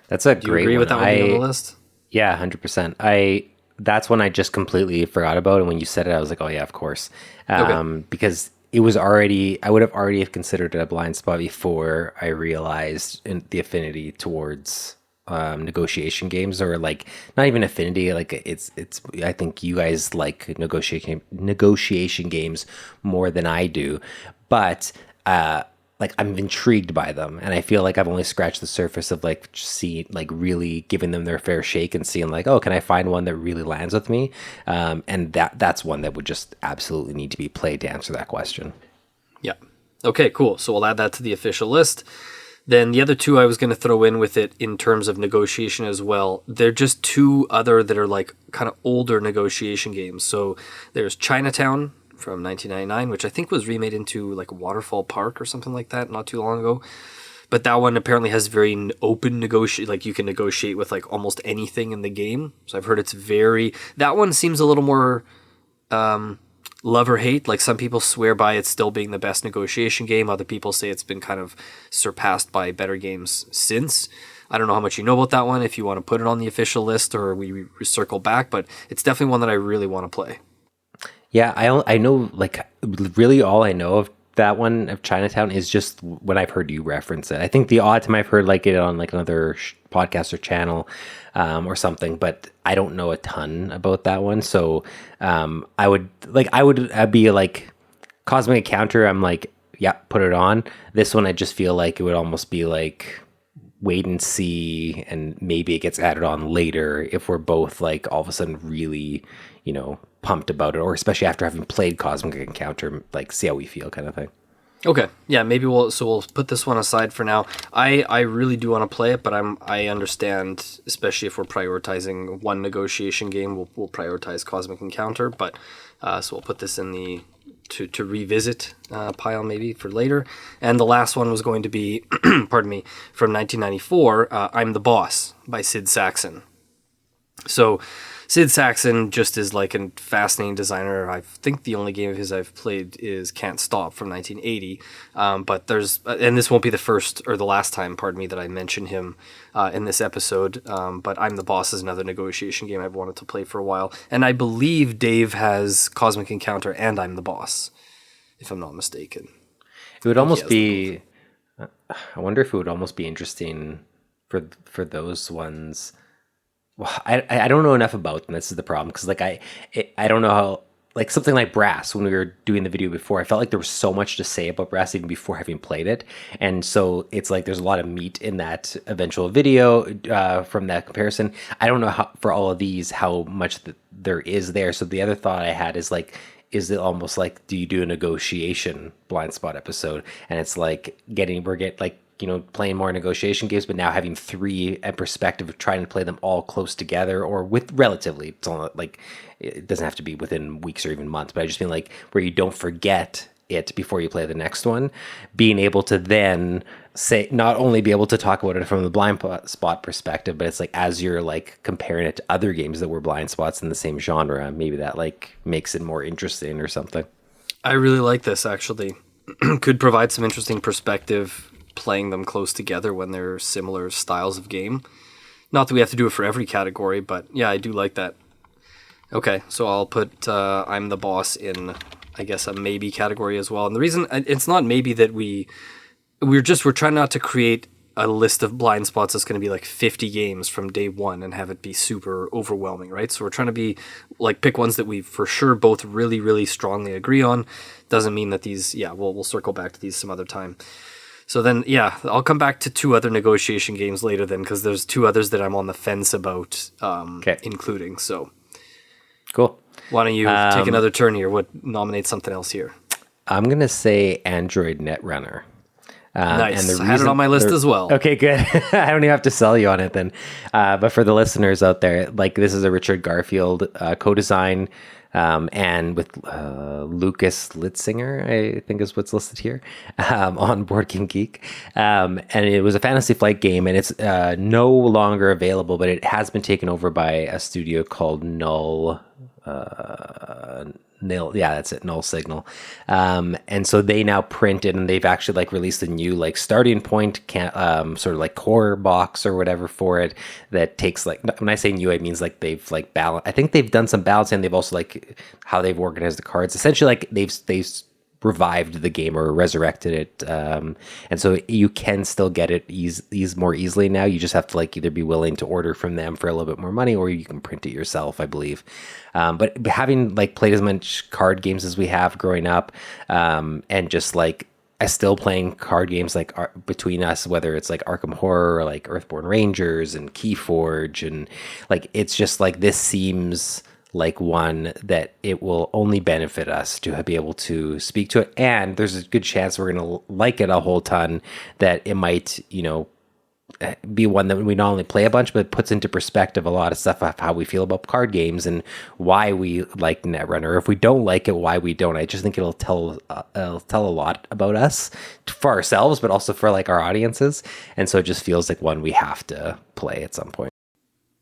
That's a Do you great agree one. with that one being on the list? Yeah, 100%. That's one I just completely forgot about, and when you said it, I was like, oh yeah, of course. Because it was already, I would have already have considered it a blind spot before I realized the affinity towards negotiation games, or like not even affinity. Like it's. I think you guys like negotiation games more than I do, but like I'm intrigued by them, and I feel like I've only scratched the surface of like seeing, like really giving them their fair shake and seeing like, oh, can I find one that really lands with me? And that's one that would just absolutely need to be played to answer that question. Yeah. Okay, cool. So we'll add that to the official list. Then the other two I was going to throw in with it in terms of negotiation as well. They're just two other that are like kind of older negotiation games. So there's Chinatown from 1999, which I think was remade into like Waterfall Park or something like that not too long ago. But that one apparently has very open like you can negotiate with like almost anything in the game. So I've heard that one seems a little more love or hate. Like some people swear by it still being the best negotiation game. Other people say it's been kind of surpassed by better games since. I don't know how much you know about that one, if you want to put it on the official list or we circle back, but it's definitely one that I really want to play. Yeah, I know, like, really all I know of that one, of Chinatown, is just when I've heard you reference it. I think the odd time I've heard like it on like another podcast or channel or something, but I don't know a ton about that one. So I'd be like, Cosmic Encounter, I'm like, yeah, put it on. This one, I just feel like it would almost be like, wait and see, and maybe it gets added on later if we're both like all of a sudden really, pumped about it, or especially after having played Cosmic Encounter, like see how we feel kind of thing. Okay, yeah, maybe we'll put this one aside for now. I really do want to play it, but I understand, especially if we're prioritizing one negotiation game, we'll prioritize Cosmic Encounter. But so we'll put this in the to revisit pile maybe for later. And the last one was going to be, pardon me, from 1994, I'm the Boss by Sid Sackson. So Sid Sackson just is like a fascinating designer. I think the only game of his I've played is Can't Stop from 1980. But and this won't be the first or the last time, pardon me, that I mention him in this episode. But I'm the Boss is another negotiation game I've wanted to play for a while. And I believe Dave has Cosmic Encounter and I'm the Boss, if I'm not mistaken. It would almost be, I wonder if it would almost be interesting for those ones. Well, I don't know enough about them. This is the problem, because like I don't know how, like something like Brass, when we were doing the video before, I felt like there was so much to say about Brass even before having played it, and so it's like there's a lot of meat in that eventual video from that comparison. I don't know how for all of these how much there is there. So the other thought I had is like, is it almost like, do you do a negotiation blind spot episode, and it's like playing more negotiation games, but now having three at perspective of trying to play them all close together, or with relatively, it's all like, it doesn't have to be within weeks or even months, but I just mean like where you don't forget it before you play the next one, being able to then say, not only be able to talk about it from the blind spot perspective, but it's like as you're like comparing it to other games that were blind spots in the same genre, maybe that like makes it more interesting or something. I really like this, actually. Could provide some interesting perspective playing them close together when they're similar styles of game. Not that we have to do it for every category, but yeah, I do like that. Okay, so I'll put I'm the Boss in, I guess, a maybe category as well. And the reason it's not maybe that we're trying not to create a list of blind spots that's going to be like 50 games from day one and have it be super overwhelming, right? So we're trying to be like, pick ones that we for sure both really, really strongly agree on. Doesn't mean that these, we'll circle back to these some other time. So then, I'll come back to two other negotiation games later then, because there's two others that I'm on the fence about including. So, cool. Why don't you take another turn here? Nominate something else here? I'm going to say Android Netrunner. Nice. I had it on my list as well. Okay, good. I don't even have to sell you on it then. But for the listeners out there, like this is a Richard Garfield co-design, and with Lucas Litzinger, I think is what's listed here, on Board Game Geek. And it was a Fantasy Flight game, and it's no longer available, but it has been taken over by a studio called Null. That's it, Null Signal. And so they now print it, and they've actually like released a new like starting point sort of like core box or whatever for it that takes like, when I say new, it means like they've like I think they've done some balancing. They've also like how they've organized the cards. Essentially, like they've revived the game or resurrected it, and so you can still get it more easily now. You just have to like either be willing to order from them for a little bit more money, or you can print it yourself, I believe. But having like played as much card games as we have growing up, and just like still playing card games like between us, whether it's like Arkham Horror or like Earthborn Rangers and Keyforge, and like it's just like this seems like one that it will only benefit us to be able to speak to it. And there's a good chance we're going to like it a whole ton, that it might, be one that we not only play a bunch, but puts into perspective a lot of stuff of how we feel about card games and why we like Netrunner. If we don't like it, why we don't. I just think it'll tell a lot about us for ourselves, but also for like our audiences. And so it just feels like one we have to play at some point.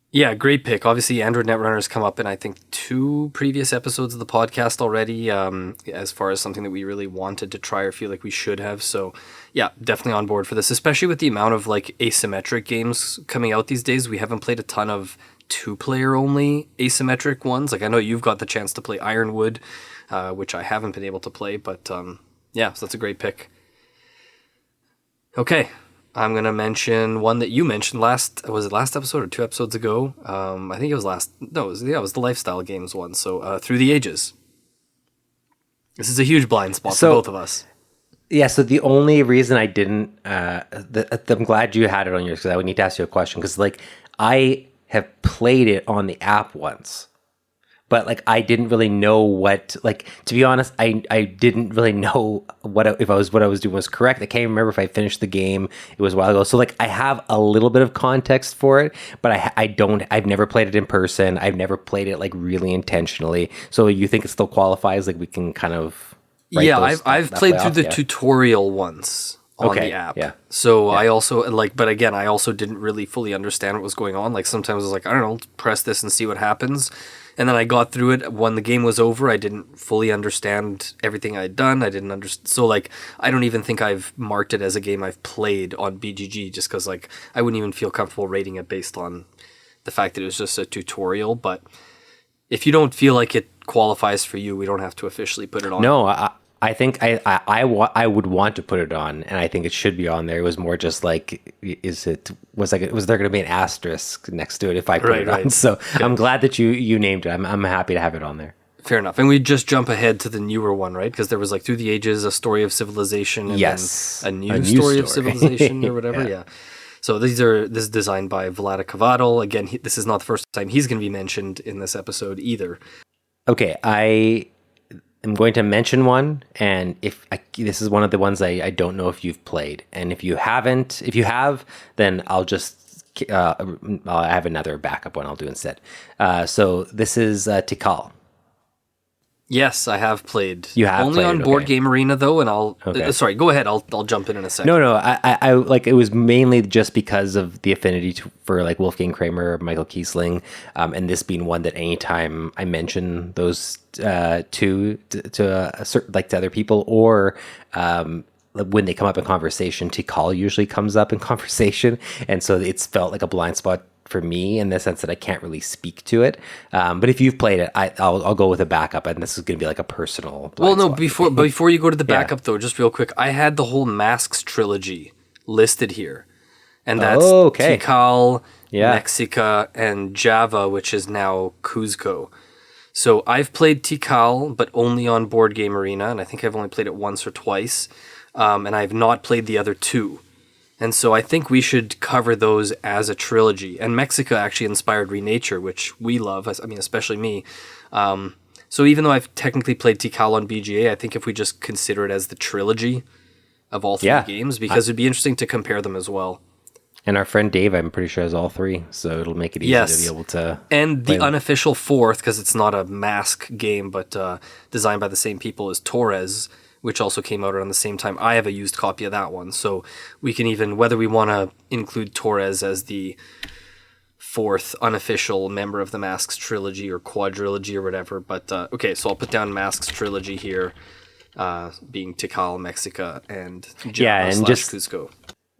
Yeah, great pick. Obviously, Android Netrunner has come up in, I think, 2 previous episodes of the podcast already, as far as something that we really wanted to try or feel like we should have. So, yeah, definitely on board for this, especially with the amount of like asymmetric games coming out these days. We haven't played a ton of 2-player only asymmetric ones. Like, I know you've got the chance to play Ironwood, which I haven't been able to play, but yeah, so that's a great pick. Okay. I'm going to mention one that you mentioned last episode or 2 episodes ago? I think it was it was the lifestyle games one. So Through the Ages. This is a huge blind spot for both of us. Yeah, so the only reason I didn't, I'm glad you had it on yours, because I would need to ask you a question, because like I have played it on the app once. But like I didn't really know what, like, to be honest, I didn't really know what I was doing was correct. I can't remember if I finished the game. It was a while ago. So like I have a little bit of context for it, but I've never played it in person. I've never played it like really intentionally. So you think it still qualifies? Like we can kind of I've played through the tutorial once on the app. Yeah. So I also but again, I also didn't really fully understand what was going on. Like sometimes I was like, I don't know, press this and see what happens. And then I got through it. When the game was over, I didn't fully understand everything I'd done. I didn't understand. So, like, I don't even think I've marked it as a game I've played on BGG, just because, like, I wouldn't even feel comfortable rating it based on the fact that it was just a tutorial. But if you don't feel like it qualifies for you, we don't have to officially put it on. No, I think I would want to put it on, and I think it should be on there. It was more just like, was there going to be an asterisk next to it if I put it on? So okay. I'm glad that you named it. I'm happy to have it on there. Fair enough. And we just jump ahead to the newer one, right? Because there was like Through the Ages, A Story of Civilization, and then a new story of civilization or whatever. Yeah. So this is designed by Vlada Kavadal. Again, this is not the first time he's going to be mentioned in this episode either. Okay, I'm going to mention one, and this is one of the ones I don't know if you've played, and if you have, then I'll just I'll have another backup one I'll do instead. So this is Tikal. Yes, I have played. You have only played on Board Game Arena though, and I'll. Sorry, go ahead. I'll jump in a second. No. I like it was mainly just because of the affinity for like Wolfgang Kramer or Michael Kiesling, and this being one that anytime I mention those to other people or when they come up in conversation, Tikal usually comes up in conversation, and so it's felt like a blind spot for me in the sense that I can't really speak to it. But if you've played it, I'll go with a backup, and this is going to be like a personal. Before you go to the backup though, just real quick, I had the whole Masks trilogy listed here, and that's Tikal, Mexica, and Java, which is now Cuzco. So I've played Tikal, but only on Board Game Arena, and I think I've only played it once or twice, and I've not played the other 2. And so I think we should cover those as a trilogy. And Mexico actually inspired Renature, which we love, I mean, especially me. So even though I've technically played Tikal on BGA, I think if we just consider it as the trilogy, of all three games, because it'd be interesting to compare them as well. And our friend Dave, I'm pretty sure, has all three, so it'll make it easy to be able to. And the unofficial fourth, because it's not a Mask game, but designed by the same people as Torres, which also came out around the same time. I have a used copy of that one, so we can even, whether we want to include Torres as the fourth unofficial member of the Masks trilogy or quadrilogy or whatever. But okay, so I'll put down Masks trilogy here, being Tikal, Mexica, and Cusco.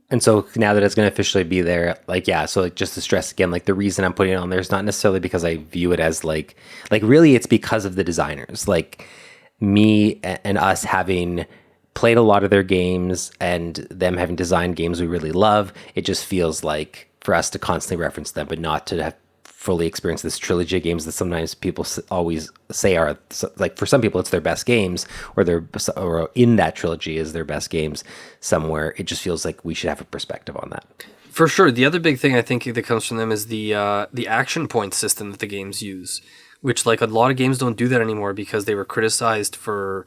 And so now that it's going to officially be there, so just to stress again, the reason I'm putting it on there is not necessarily because I view it as really it's because of the designers, me and us having played a lot of their games and them having designed games we really love. It just feels like for us to constantly reference them, but not to have fully experienced this trilogy of games that sometimes people always say are for some people it's their best games, or in that trilogy is their best games somewhere. It just feels like we should have a perspective on that. For sure. The other big thing I think that comes from them is the action point system that the games use, which a lot of games don't do that anymore because they were criticized for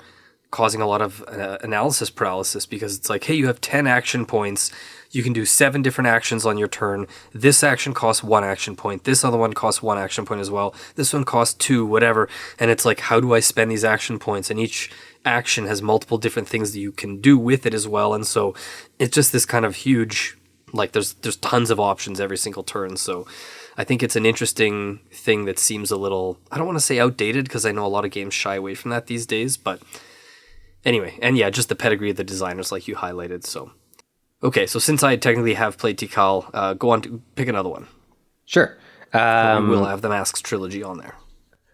causing a lot of analysis paralysis, because it's hey, you have 10 action points. You can do 7 different actions on your turn. This action costs 1 action point. This other one costs 1 action point as well. This one costs 2, whatever. And it's how do I spend these action points? And each action has multiple different things that you can do with it as well. And so it's just this kind of huge, there's tons of options every single turn. So I think it's an interesting thing that seems a little, I don't want to say outdated, because I know a lot of games shy away from that these days, but anyway, and yeah, just the pedigree of the designers like you highlighted. So, okay, so since I technically have played Tikal, go on to pick another one. Sure. We'll have the Masks trilogy on there.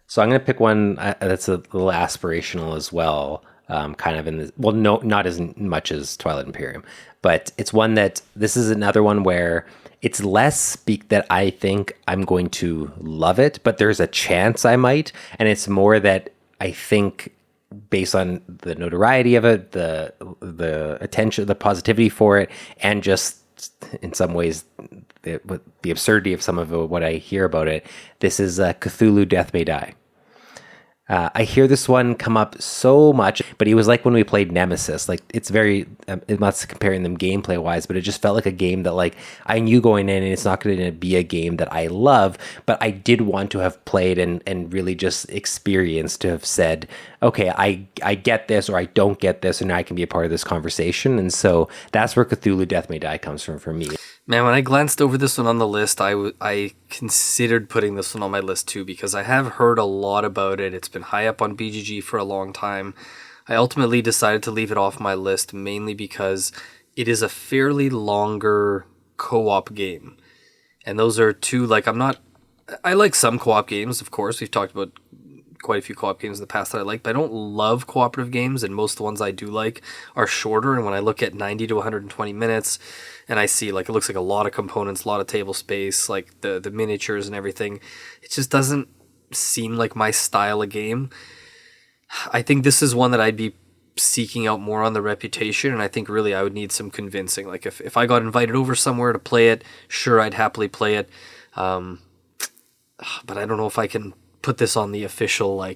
So I'm going to pick one that's a little aspirational as well, kind of in the, well, no, not as much as Twilight Imperium, but it's one that, this is another one where it's less that I think I'm going to love it, but there's a chance I might, and it's more that I think, based on the notoriety of it, the attention, the positivity for it, and just in some ways the absurdity of some of what I hear about it, this is Cthulhu Death May Die. I hear this one come up so much, but it was like when we played Nemesis. It's very, I'm not comparing them gameplay wise, but it just felt like a game that I knew going in, and it's not going to be a game that I love, but I did want to have played and really just experienced, to have said, okay, I get this, or I don't get this, and I can be a part of this conversation. And so that's where Cthulhu Death May Die comes from for me. Man, when I glanced over this one on the list, I considered putting this one on my list too, because I have heard a lot about it. It's been high up on BGG for a long time. I ultimately decided to leave it off my list, mainly because it is a fairly longer co-op game. And those are two, I like some co-op games, of course. We've talked about quite a few co-op games in the past that I like, but I don't love cooperative games, and most of the ones I do like are shorter. And when I look at 90 to 120 minutes, and I see it looks like a lot of components, a lot of table space, the miniatures and everything, it just doesn't seem like my style of game. I think this is one that I'd be seeking out more on the reputation, and I think really I would need some convincing. If I got invited over somewhere to play it, sure, I'd happily play it, but I don't know if I can put this on the official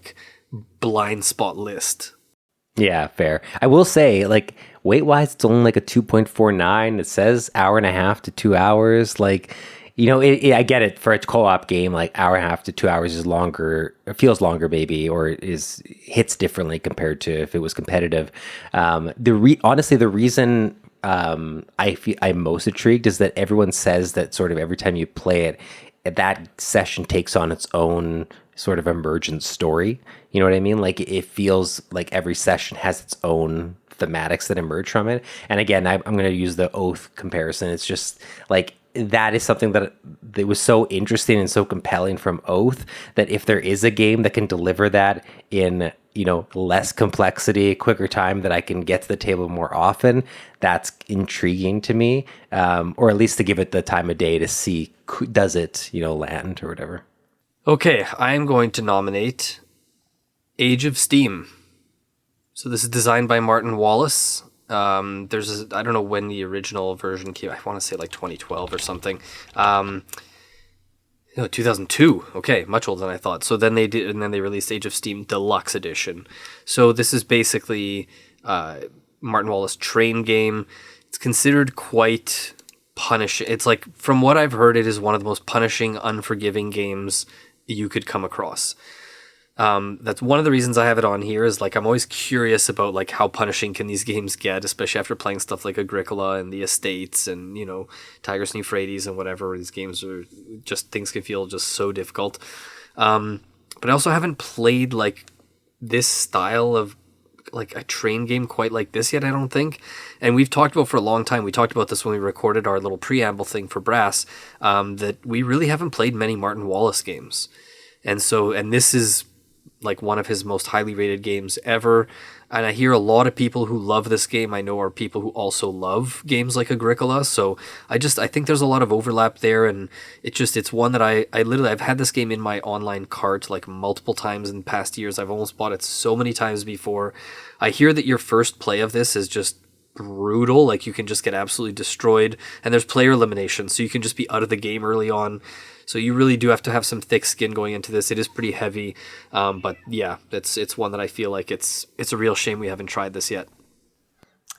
blind spot list. Yeah, fair. I will say, weight-wise, it's only a 2.49. It says 1.5 to 2 hours. I get it, for a co-op game, 1.5 to 2 hours is longer. It feels longer, maybe, or hits differently compared to if it was competitive. Honestly, the reason I'm most intrigued is that everyone says that sort of every time you play it, that session takes on its own sort of emergent story. You know what I mean? It feels like every session has its own thematics that emerge from it. And again, I'm going to use the Oath comparison. It's just that is something that was so interesting and so compelling from Oath, that if there is a game that can deliver that in, less complexity, quicker time, that I can get to the table more often, that's intriguing to me. Or at least to give it the time of day to see, does it, land or whatever. Okay, I am going to nominate Age of Steam. So this is designed by Martin Wallace. I don't know when the original version came. I want to say 2012 or something. 2002. Okay, much older than I thought. So then they did, and then they released Age of Steam Deluxe Edition. So this is basically Martin Wallace train game. It's considered quite punishing. It's like, from what I've heard, it is one of the most punishing, unforgiving games you could come across. That's one of the reasons I have it on here, is like I'm always curious about like how punishing can these games get, especially after playing stuff like Agricola and the Estates and, you know, Tigris and Euphrates and whatever. These games are just, things can feel just so difficult. But I also haven't played like this style of like a train game quite like this yet, I don't think. And we've talked about for a long time, we talked about this when we recorded our little preamble thing for Brass, that we really haven't played many Martin Wallace games. And this is like one of his most highly rated games ever. And I hear a lot of people who love this game, I know, are people who also love games like Agricola. So I think there's a lot of overlap there. And it's one that I've had this game in my online cart like multiple times in past years. I've almost bought it so many times before. I hear that your first play of this is just brutal. Like, you can just get absolutely destroyed. And there's player elimination, so you can just be out of the game early on. So you really do have to have some thick skin going into this. It is pretty heavy, but yeah, it's one that I feel like it's a real shame we haven't tried this yet.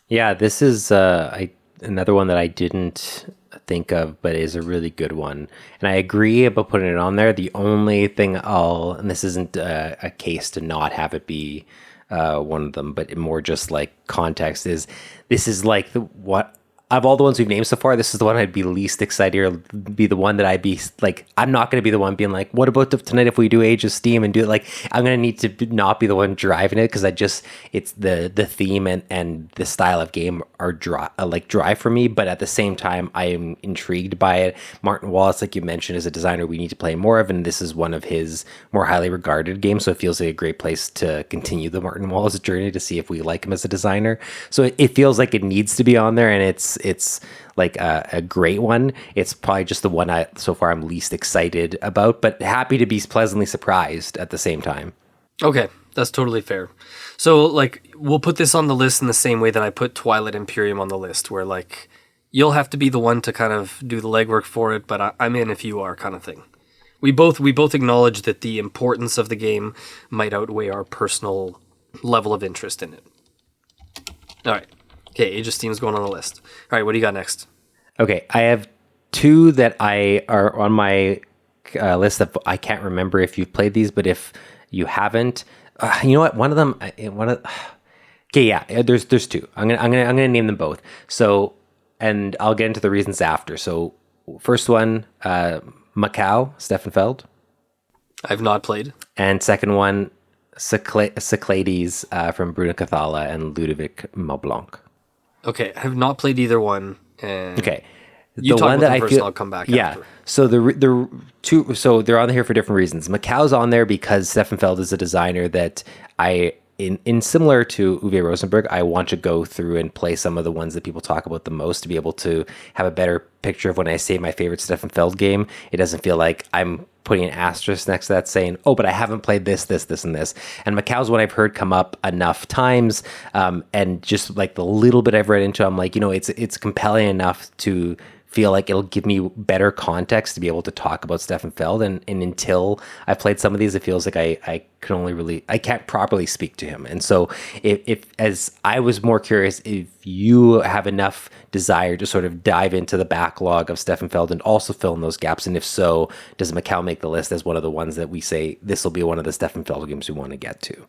Yeah, this is another one that I didn't think of, but is a really good one. And I agree about putting it on there. The only thing and this isn't a case to not have it be one of them, but more just like context, is this is like what of all the ones we've named so far, this is the one I'd be least excited, or be the one that I'd be like, I'm not going to be the one being like, what about tonight if we do Age of Steam and do it? Like, I'm going to need to not be the one driving it, because it's the theme and the style of game are dry for me. But at the same time, I am intrigued by it. Martin Wallace, like you mentioned, is a designer we need to play more of, and this is one of his more highly regarded games. So it feels like a great place to continue the Martin Wallace journey, to see if we like him as a designer. So it feels like it needs to be on there, and it's like a great one. It's probably just the one so far I'm least excited about, but happy to be pleasantly surprised at the same time. Okay, that's totally fair. So like, we'll put this on the list in the same way that I put Twilight Imperium on the list, where like, you'll have to be the one to kind of do the legwork for it, but I'm in if you are, kind of thing. We both acknowledge that the importance of the game might outweigh our personal level of interest in it. All right. Okay, Age of Steam is going on the list. All right, what do you got next? Okay, I have two that are on my list that I can't remember if you've played these, but if you haven't, you know what? Okay, yeah, there's two. I'm gonna name them both. So, and I'll get into the reasons after. So, first one, Macau, Steffenfeld. I've not played. And second one, Cyclades from Bruno Cathala and Ludovic Maublanc. Okay, I have not played either one. And okay, you talk about them first, and I'll come back. Yeah. After. So the two, so they're on here for different reasons. Macau's on there because Steffenfeld is a designer that in similar to Uwe Rosenberg, I want to go through and play some of the ones that people talk about the most, to be able to have a better picture of when I say my favorite Steffenfeld game. It doesn't feel like I'm putting an asterisk next to that saying, oh, but I haven't played this, and this. And Macau's one I've heard come up enough times, and just like the little bit I've read into, I'm like, you know, it's compelling enough to feel like it'll give me better context to be able to talk about Steffenfeld. And until I've played some of these, it feels like I can't properly speak to him. And so if as I was more curious if you have enough desire to sort of dive into the backlog of Steffenfeld and also fill in those gaps. And if so, does Macau make the list as one of the ones that we say, this will be one of the Steffenfeld games we want to get to?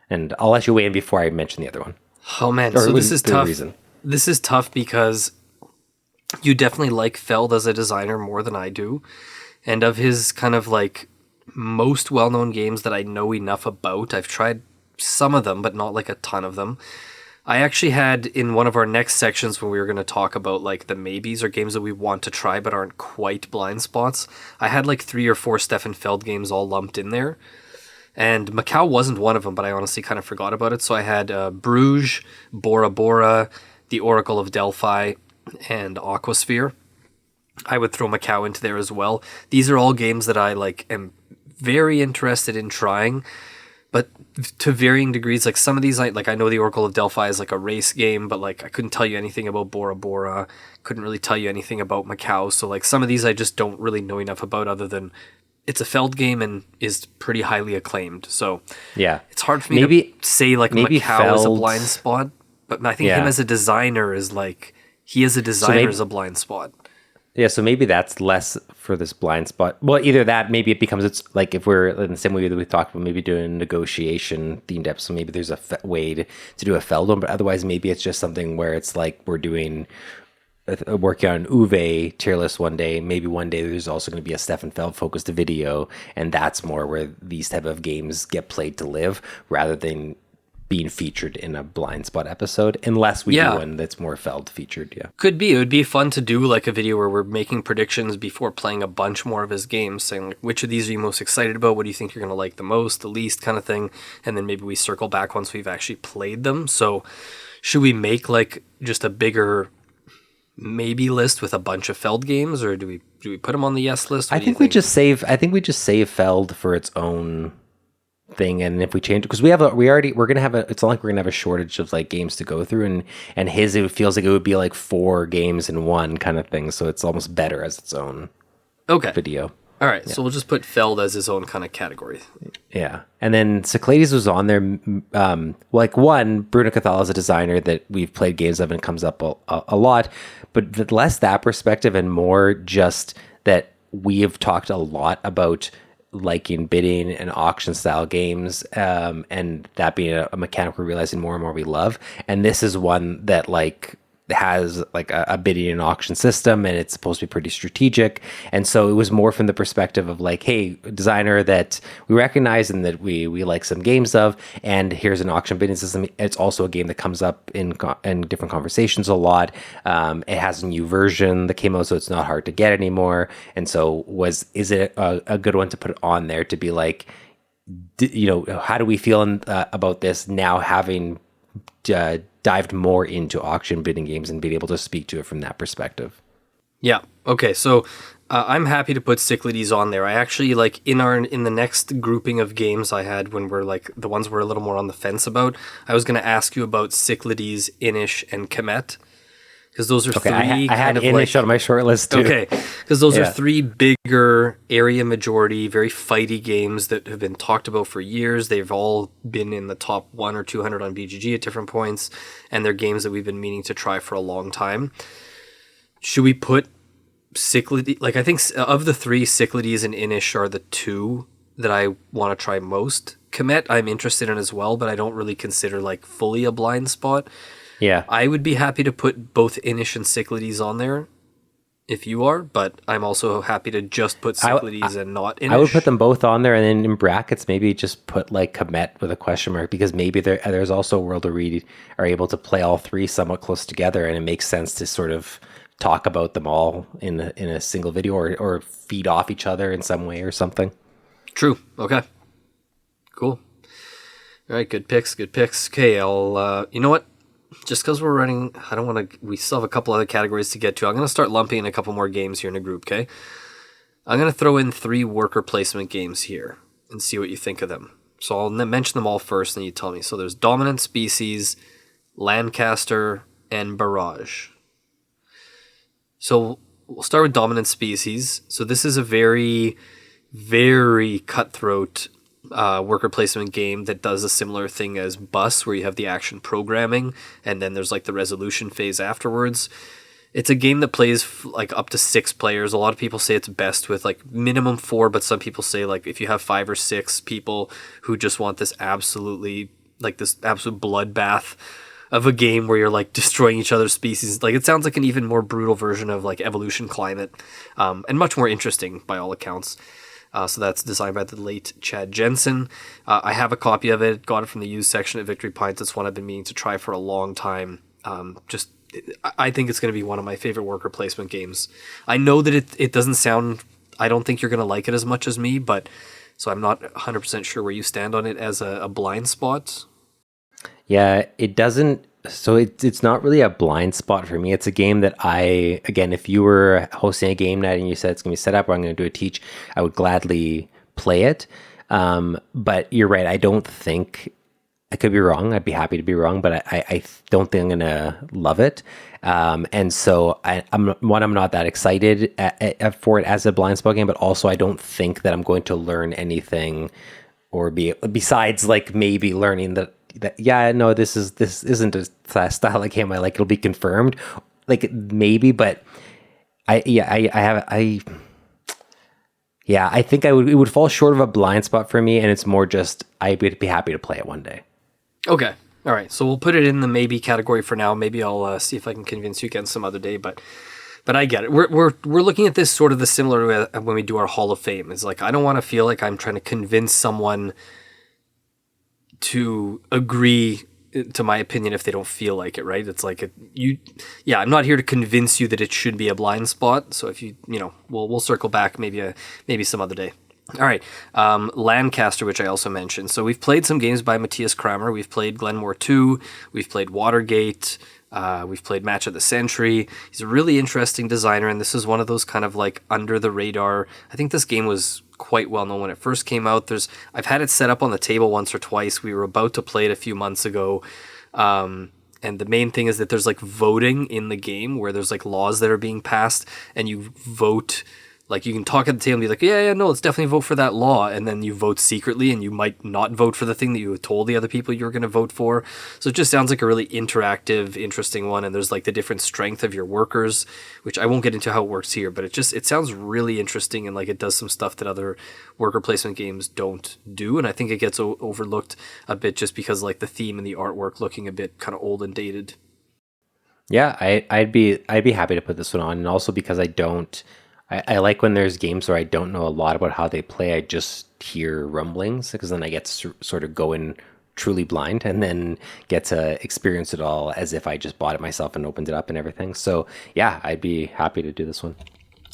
And I'll let you weigh in before I mention the other one. Oh man, so this is tough. This is tough because you definitely like Feld as a designer more than I do. And of his kind of like most well-known games that I know enough about, I've tried some of them, but not like a ton of them. I actually had in one of our next sections when we were going to talk about like the maybes or games that we want to try but aren't quite blind spots, I had like 3 or 4 Steffenfeld games all lumped in there. And Macau wasn't one of them, but I honestly kind of forgot about it. So I had Bruges, Bora Bora, The Oracle of Delphi, and Aquasphere. I would throw Macau into there as well. These are all games that I like am very interested in trying, but to varying degrees. Like some of these, I know the Oracle of Delphi is like a race game, but like I couldn't tell you anything about Bora Bora. Couldn't really tell you anything about Macau. So like some of these I just don't really know enough about, other than it's a Feld game and is pretty highly acclaimed. So yeah, it's hard for me to say like Macau is a blind spot. But I think him as a designer is like, he as a designer is a blind spot. Yeah, so maybe that's less for this blind spot. Well, either that, maybe it becomes, it's like if we're in the same way that we talked about maybe doing a negotiation themed episode, maybe there's a way to do a Feld one, but otherwise maybe it's just something where it's like we're working on Uwe tier list one day. Maybe one day there's also going to be a Stefan Feld focused video, and that's more where these type of games get played to live rather than being featured in a blind spot episode, unless we do one that's more Feld featured. Yeah, could be. It would be fun to do like a video where we're making predictions before playing a bunch more of his games, saying like, which of these are you most excited about? What do you think you're going to like the most, the least, kind of thing. And then maybe we circle back once we've actually played them. So should we make like just a bigger maybe list with a bunch of Feld games, or do we put them on the yes list? I think we just save Feld for its own thing, and if we change it, because we're gonna have it's not like we're gonna have a shortage of like games to go through, and it feels like it would be like 4 games in one kind of thing, so it's almost better as its own video. All right, so we'll just put Feld as his own kind of category. Yeah, and then Cyclades was on there. Like one, Bruno Cathal is a designer that we've played games of and comes up a lot, but less that perspective and more just that we have talked a lot about liking bidding and auction style games, and that being a mechanic we're realizing more and more we love. And this is one that like has like a bidding and auction system, and it's supposed to be pretty strategic. And so it was more from the perspective of like, hey, designer that we recognize and that we like some games of, and here's an auction bidding system. It's also a game that comes up in different conversations a lot. It has a new version that came out, so it's not hard to get anymore. And so is it a good one to put on there to be like, how do we feel about this now, having dived more into auction bidding games and being able to speak to it from that perspective? Yeah. Okay. So I'm happy to put Cyclades on there. I actually like in the next grouping of games I had when we're like the ones we're a little more on the fence about, I was going to ask you about Cyclades, Inish, and Kemet. Because those are three. I had Inish on my short list too. Okay, because those are 3 bigger area majority, very fighty games that have been talked about for years. They've all been in the top 1 or 200 on BGG at different points, and they're games that we've been meaning to try for a long time. Should we put Cyclades? Like I think of the 3, Cyclades and Inish are the 2 that I want to try most. Kemet I'm interested in as well, but I don't really consider like fully a blind spot. Yeah, I would be happy to put both Inish and Cyclades on there if you are, but I'm also happy to just put Cyclades and not Inish. I would put them both on there, and then in brackets maybe just put like Kemet with a question mark, because maybe there's also a world where we are able to play all 3 somewhat close together, and it makes sense to sort of talk about them all in a single video or feed off each other in some way or something. True. Okay. Cool. All right. Good picks. Okay. I'll, you know what? Just because we're running, we still have a couple other categories to get to. I'm going to start lumping in a couple more games here in a group, okay? I'm going to throw in 3 worker placement games here and see what you think of them. So I'll mention them all first, and you tell me. So there's Dominant Species, Lancaster, and Barrage. So we'll start with Dominant Species. So this is a very, very cutthroat worker placement game that does a similar thing as Bus, where you have the action programming and then there's like the resolution phase afterwards. It's a game that plays like up to 6 players. A lot of people say it's best with like minimum 4, but some people say like if you have 5 or 6 people who just want this absolute bloodbath of a game where you're like destroying each other's species. Like it sounds like an even more brutal version of like Evolution Climate, and much more interesting by all accounts. So that's designed by the late Chad Jensen. I have a copy of it, got it from the used section at Victory Pints. It's one I've been meaning to try for a long time. I think it's going to be one of my favorite worker placement games. I know that it doesn't sound, I don't think you're going to like it as much as me, but so I'm not 100% sure where you stand on it as a blind spot. Yeah, it doesn't. So it's not really a blind spot for me. It's a game that if you were hosting a game night and you said it's going to be set up or I'm going to do a teach, I would gladly play it. But you're right. I don't think, I could be wrong. I'd be happy to be wrong, but I don't think I'm going to love it. And so I'm not that excited for it as a blind spot game, but also I don't think that I'm going to learn anything or besides like maybe learning that no, this isn't a style of game I like. It'll be confirmed, like maybe, but I think it would fall short of a blind spot for me, and it's more just I would be happy to play it one day. Okay. All right. So we'll put it in the maybe category for now. Maybe I'll see if I can convince you again some other day, but I get it. We're looking at this sort of the similar to when we do our Hall of Fame. It's like I don't want to feel like I'm trying to convince someone to agree to my opinion if they don't feel like it, right? It's like I'm not here to convince you that it should be a blind spot. So if we'll circle back maybe some other day. All right, Lancaster, which I also mentioned. So we've played some games by Matthias Kramer. We've played Glenmore 2. We've played Watergate. We've played Match of the Century. He's a really interesting designer, and this is one of those kind of like under the radar. I think this game was quite well known when it first came out. I've had it set up on the table once or twice. We were about to play it a few months ago. And the main thing is that there's like voting in the game where there's like laws that are being passed and you vote. Like you can talk at the table and be like, no, let's definitely vote for that law. And then you vote secretly and you might not vote for the thing that you told the other people you were going to vote for. So it just sounds like a really interactive, interesting one. And there's like the different strength of your workers, which I won't get into how it works here, but it sounds really interesting. And like it does some stuff that other worker placement games don't do. And I think it gets overlooked a bit just because like the theme and the artwork looking a bit kind of old and dated. Yeah, I'd be happy to put this one on. And also because I like when there's games where I don't know a lot about how they play. I just hear rumblings because then I get to sort of go in truly blind and then get to experience it all as if I just bought it myself and opened it up and everything. So yeah, I'd be happy to do this one.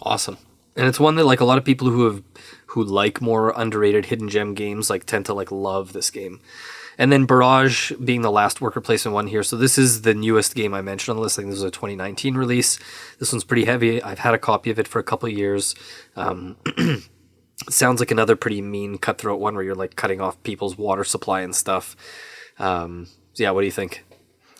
Awesome. And it's one that like a lot of people who like more underrated hidden gem games like tend to like love this game. And then Barrage being the last worker placement one here. So this is the newest game I mentioned on the list. I think this was a 2019 release. This one's pretty heavy. I've had a copy of it for a couple of years. Sounds like another pretty mean cutthroat one where you're like cutting off people's water supply and stuff. So yeah, what do you think?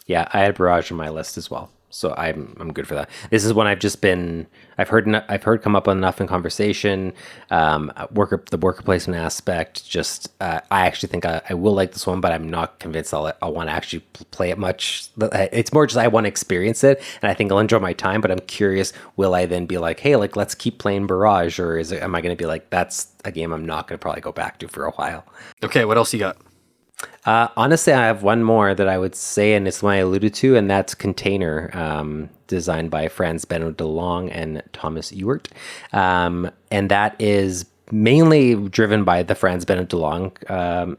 Yeah, I had Barrage on my list as well. So I'm good for that. This is one I've heard come up enough in conversation. The worker placement aspect. Just I actually think I will like this one, but I'm not convinced I'll want to actually play it much. It's more just I want to experience it, and I think I'll enjoy my time. But I'm curious, will I then be like, hey, like let's keep playing Barrage, or am I going to be like, that's a game I'm not going to probably go back to for a while? Okay, what else you got? Honestly, I have one more that I would say, and it's one I alluded to, and that's Container, designed by Franz Benno de Long and Thomas Ewert. And that is mainly driven by the Franz Benno de Long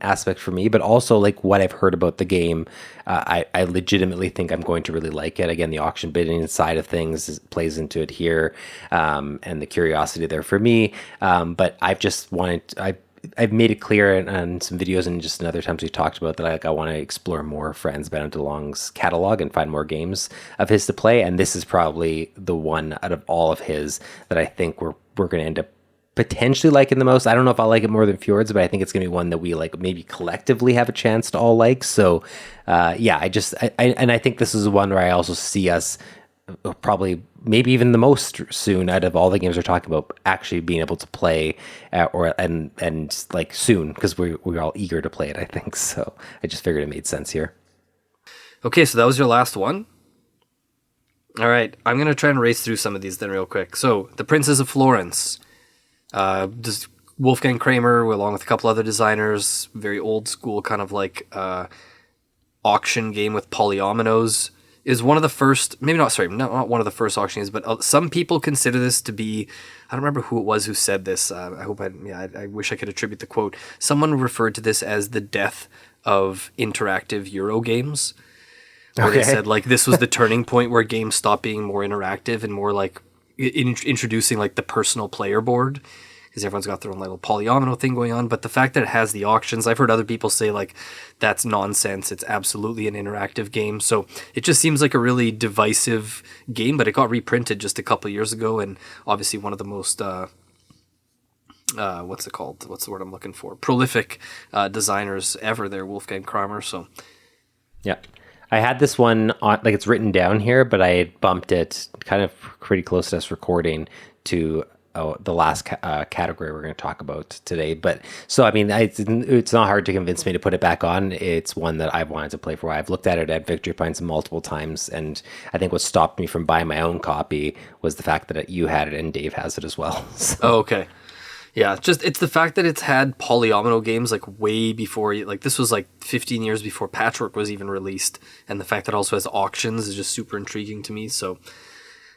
aspect for me, but also like what I've heard about the game. I legitimately think I'm going to really like it. Again, the auction bidding side of things plays into it here, and the curiosity there for me. But I've made it clear in some videos and just in other times we talked about that I want to explore more Franz Benno de Long's catalog and find more games of his to play. And this is probably the one out of all of his that I think we're going to end up potentially liking the most. I don't know if I'll like it more than Fjords, but I think it's going to be one that we like maybe collectively have a chance to all like. So yeah, I think this is one where I also see us probably maybe even the most soon out of all the games we're talking about actually being able to play and like soon, because we're all eager to play it, I think. So I just figured it made sense here. Okay, so that was your last one. All right, I'm going to try and race through some of these then real quick. So The Princess of Florence, just Wolfgang Kramer along with a couple other designers, very old school kind of like auction game with polyominoes. Is one of the first, maybe not, sorry, not one of the first auctions, but some people consider this to be, I don't remember who it was who said this. I wish I could attribute the quote. Someone referred to this as the death of interactive Euro games. Where they said like this was the turning point where games stopped being more interactive and more like introducing like the personal player board. Because everyone's got their own little polyomino thing going on. But the fact that it has the auctions, I've heard other people say, like, that's nonsense. It's absolutely an interactive game. So it just seems like a really divisive game, but it got reprinted just a couple of years ago. And obviously one of the most, what's it called? What's the word I'm looking for? Prolific designers ever there, Wolfgang Kramer. So, yeah. I had this one, on, like it's written down here, but I had bumped it kind of pretty close to us recording to the last category we're going to talk about today. But so, I mean, it's not hard to convince me to put it back on. It's one that I've wanted to play for a while. I've looked at it at Victory Pints multiple times, and I think what stopped me from buying my own copy was the fact that you had it and Dave has it as well. So. Oh, okay. Yeah, it's the fact that it's had polyomino games like way before, like this was like 15 years before Patchwork was even released, and the fact that it also has auctions is just super intriguing to me. So,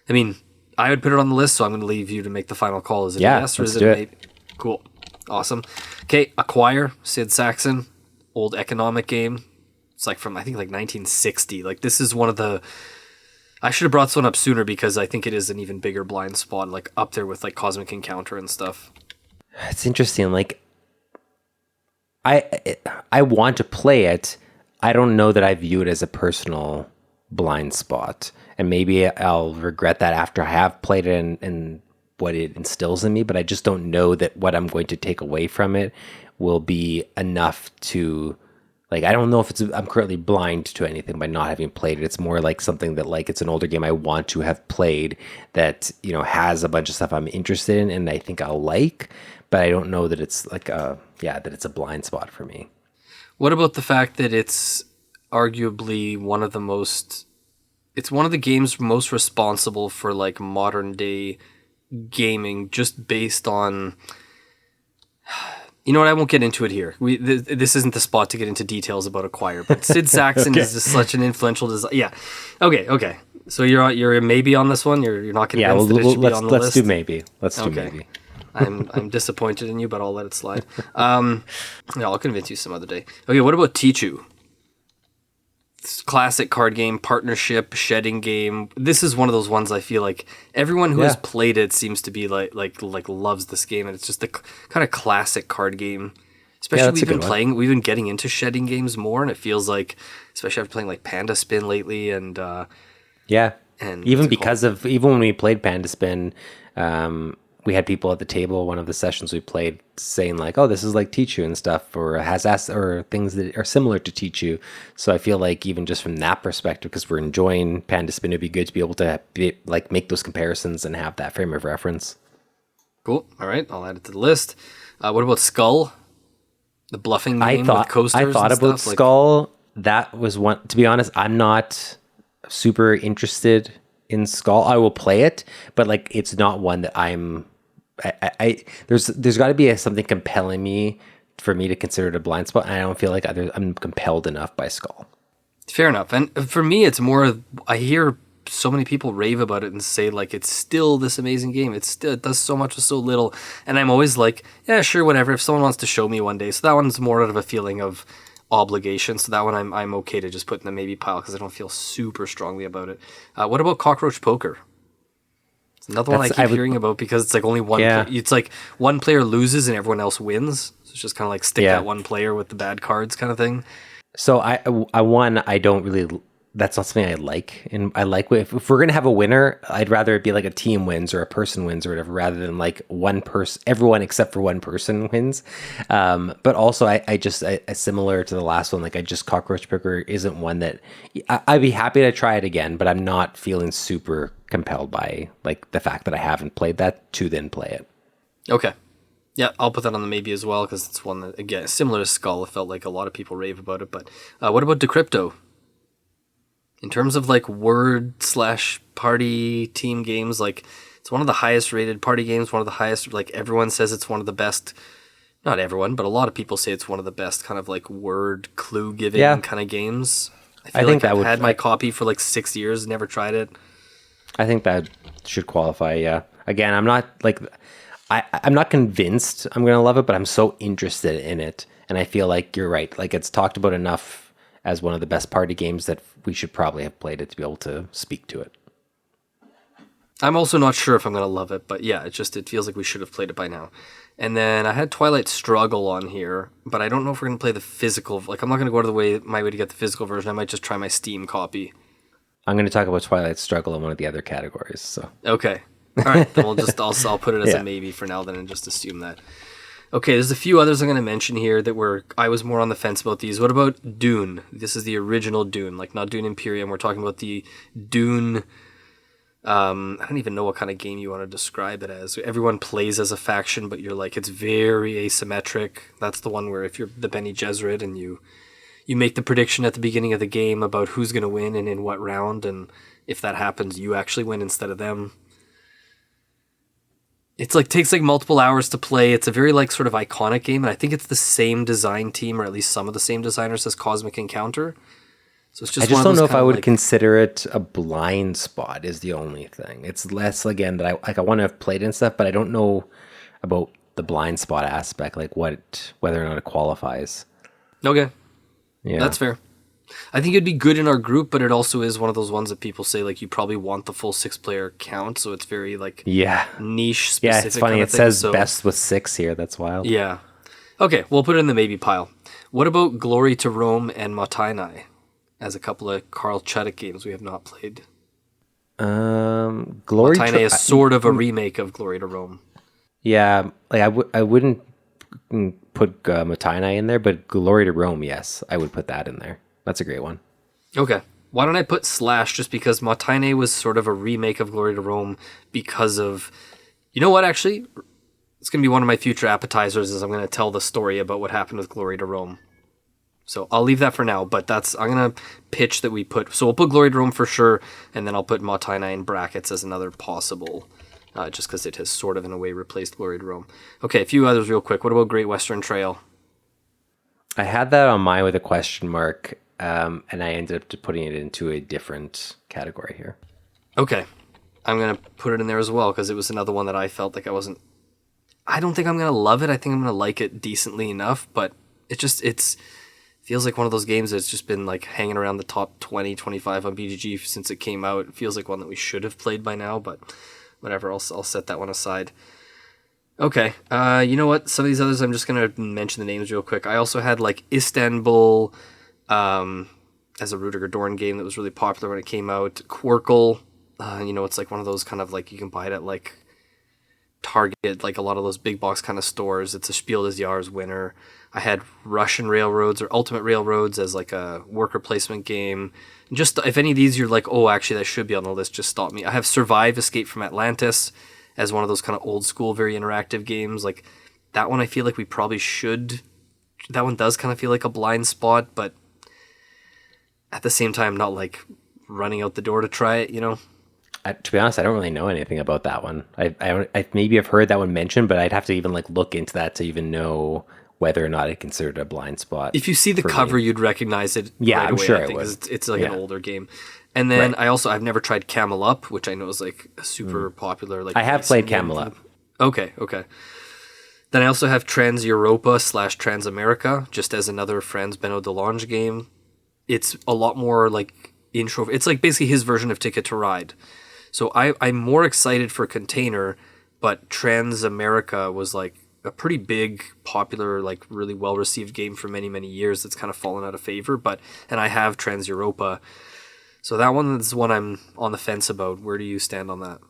I mean, I would put it on the list, so I'm going to leave you to make the final call. Is it a yes or is it a maybe? Cool. Awesome. Okay, Acquire, Sid Saxon, old economic game. It's like from, I think, like 1960. Like, this is one of the... I should have brought this one up sooner because I think it is an even bigger blind spot, like up there with like Cosmic Encounter and stuff. It's interesting. Like, I want to play it. I don't know that I view it as a personal blind spot. And maybe I'll regret that after I have played it and what it instills in me, but I just don't know that what I'm going to take away from it will be enough to, like, I don't know if I'm currently blind to anything by not having played it. It's more like something that, like, it's an older game I want to have played that, you know, has a bunch of stuff I'm interested in and I think I'll like, but I don't know that it's like that it's a blind spot for me. What about the fact that it's arguably it's one of the games most responsible for like modern day gaming, just based on, you know what, I won't get into it here. This isn't the spot to get into details about Acquire, but Sid Saxon is just such an influential design. Yeah. Okay. So you're a maybe on this one? You're not convinced that it should be on the list? Let's do maybe. Let's do maybe. I'm disappointed in you, but I'll let it slide. I'll convince you some other day. Okay, what about Tichu? Classic card game, partnership, shedding game. This is one of those ones I feel like everyone who has played it seems to be like loves this game, and it's just the kind of classic card game. Especially we've been getting into shedding games more, and it feels like, especially after playing like Panda Spin lately, and even when we played Panda Spin, we had people at the table, one of the sessions we played, saying like, oh, this is like Tichu and stuff, or or things that are similar to Tichu. So I feel like even just from that perspective, because we're enjoying Panda Spin, it'd be good to be able to make those comparisons and have that frame of reference. Cool. All right. I'll add it to the list. What about Skull? The bluffing game with coasters. I thought about Skull. That was one, to be honest, I'm not super interested in Skull. I will play it, but like, it's not one that there's got to be something compelling me for me to consider it a blind spot, and I don't feel like I'm compelled enough by Skull. Fair enough. And for me, it's more, I hear so many people rave about it and say like it's still this amazing game. It does so much with so little, and I'm always like, yeah, sure, whatever. If someone wants to show me one day, so that one's more out of a feeling of obligation. So that one I'm okay to just put in the maybe pile because I don't feel super strongly about it. What about Cockroach Poker? Another one I keep hearing about because it's like only one. It's like one player loses and everyone else wins. So it's just kind of like stick that one player with the bad cards kind of thing. So I don't really. That's not something I like. And I like if we're gonna have a winner, I'd rather it be like a team wins or a person wins or whatever, rather than like one person, everyone except for one person wins. But also, I just similar to the last one. Like Cockroach Poker isn't one that I'd be happy to try it again, but I'm not feeling super compelled by like the fact that I haven't played that to then play it. Okay. Yeah, I'll put that on the maybe as well because it's one that, again, similar to Skull. It felt like a lot of people rave about it. But what about Decrypto? In terms of like word/party team games, like it's one of the highest rated party games, one of the highest, like everyone says it's one of the best, not everyone, but a lot of people say it's one of the best kind of like word clue giving kind of games. I think I've had my copy for like 6 years, never tried it. I think that should qualify, yeah. Again, I'm not like, I'm not convinced I'm going to love it, but I'm so interested in it. And I feel like you're right. Like it's talked about enough as one of the best party games that we should probably have played it to be able to speak to it. I'm also not sure if I'm going to love it, but yeah, it feels like we should have played it by now. And then I had Twilight Struggle on here, but I don't know if we're going to play the physical. Like I'm not going to go out of my way to get the physical version. I might just try my Steam copy. I'm going to talk about Twilight Struggle in one of the other categories. So okay. All right, then I'll put it as a maybe for now then and just assume that. Okay, there's a few others I'm going to mention here that I was more on the fence about these. What about Dune? This is the original Dune, like not Dune Imperium. We're talking about the Dune I don't even know what kind of game you want to describe it as. Everyone plays as a faction, but you're like, it's very asymmetric. That's the one where if you're the Bene Gesserit and you make the prediction at the beginning of the game about who's going to win and in what round, and if that happens, you actually win instead of them. It's like takes like multiple hours to play. It's a very like sort of iconic game, and I think it's the same design team, or at least some of the same designers as Cosmic Encounter. So it's just I just don't know if I would like, consider it a blind spot. Is the only thing. It's less again that I want to have played and stuff, but I don't know about the blind spot aspect, like whether or not it qualifies. Okay, Yeah, that's fair. I think it'd be good in our group, but it also is one of those ones that people say like you probably want the full 6-player count, so it's very like niche specific. Yeah, it's funny. Kind It of thing, says so, best with 6 here. That's wild. Yeah. Okay, we'll put it in the maybe pile. What about Glory to Rome and Motainai as a couple of Carl Chuddick games we have not played? Glory Motainai is sort of a remake of Glory to Rome. Yeah, like I wouldn't put Motainai in there, but Glory to Rome, yes, I would put that in there. That's a great one. Okay. Why don't I put Slash just because Motainai was sort of a remake of Glory to Rome because of... You know what, actually? It's going to be one of my future appetizers is I'm going to tell the story about what happened with Glory to Rome. So I'll leave that for now, but I'm going to pitch that we put... So we'll put Glory to Rome for sure, and then I'll put Motainai in brackets as another possible, just because it has sort of in a way replaced Glory to Rome. Okay, a few others real quick. What about Great Western Trail? I had that on mine with a question mark, and I ended up putting it into a different category here. Okay. I'm going to put it in there as well, because it was another one that I felt like I don't think I'm going to love it. I think I'm going to like it decently enough, but it feels like one of those games that's just been like hanging around the top 20, 25 on BGG since it came out. It feels like one that we should have played by now, but whatever, I'll set that one aside. Okay, you know what? Some of these others, I'm just going to mention the names real quick. I also had like Istanbul as a Rudiger Dorn game that was really popular when it came out. Quirkle, it's like one of those kind of like you can buy it at like Target, like a lot of those big box kind of stores. It's a Spiel des Jahres winner. I had Russian Railroads or Ultimate Railroads as like a worker placement game. And just if any of these you're like, oh, actually that should be on the list, just stop me. I have Survive Escape from Atlantis as one of those kind of old school, very interactive games. Like that one I feel like we probably should. That one does kind of feel like a blind spot, but at the same time not like running out the door to try it, To be honest, I don't really know anything about that one. I maybe have heard that one mentioned, but I'd have to even like look into that to even know whether or not I consider it a blind spot. If you see the cover, you'd recognize it. Yeah, right I'm away, sure I think, I would. 'cause it's like an older game. And then I've never tried Camel Up, which I know is like a super popular. Like I have played Camel Up. Okay. Then I also have Trans Europa / Trans America, just as another Franz Benno Delange game. It's a lot more like intro. It's like basically his version of Ticket to Ride. So I'm more excited for Container, but Trans America was like a pretty big, popular, like really well-received game for many, many years that's kind of fallen out of favor. And I have Trans Europa. So that one is one I'm on the fence about. Where do you stand on that?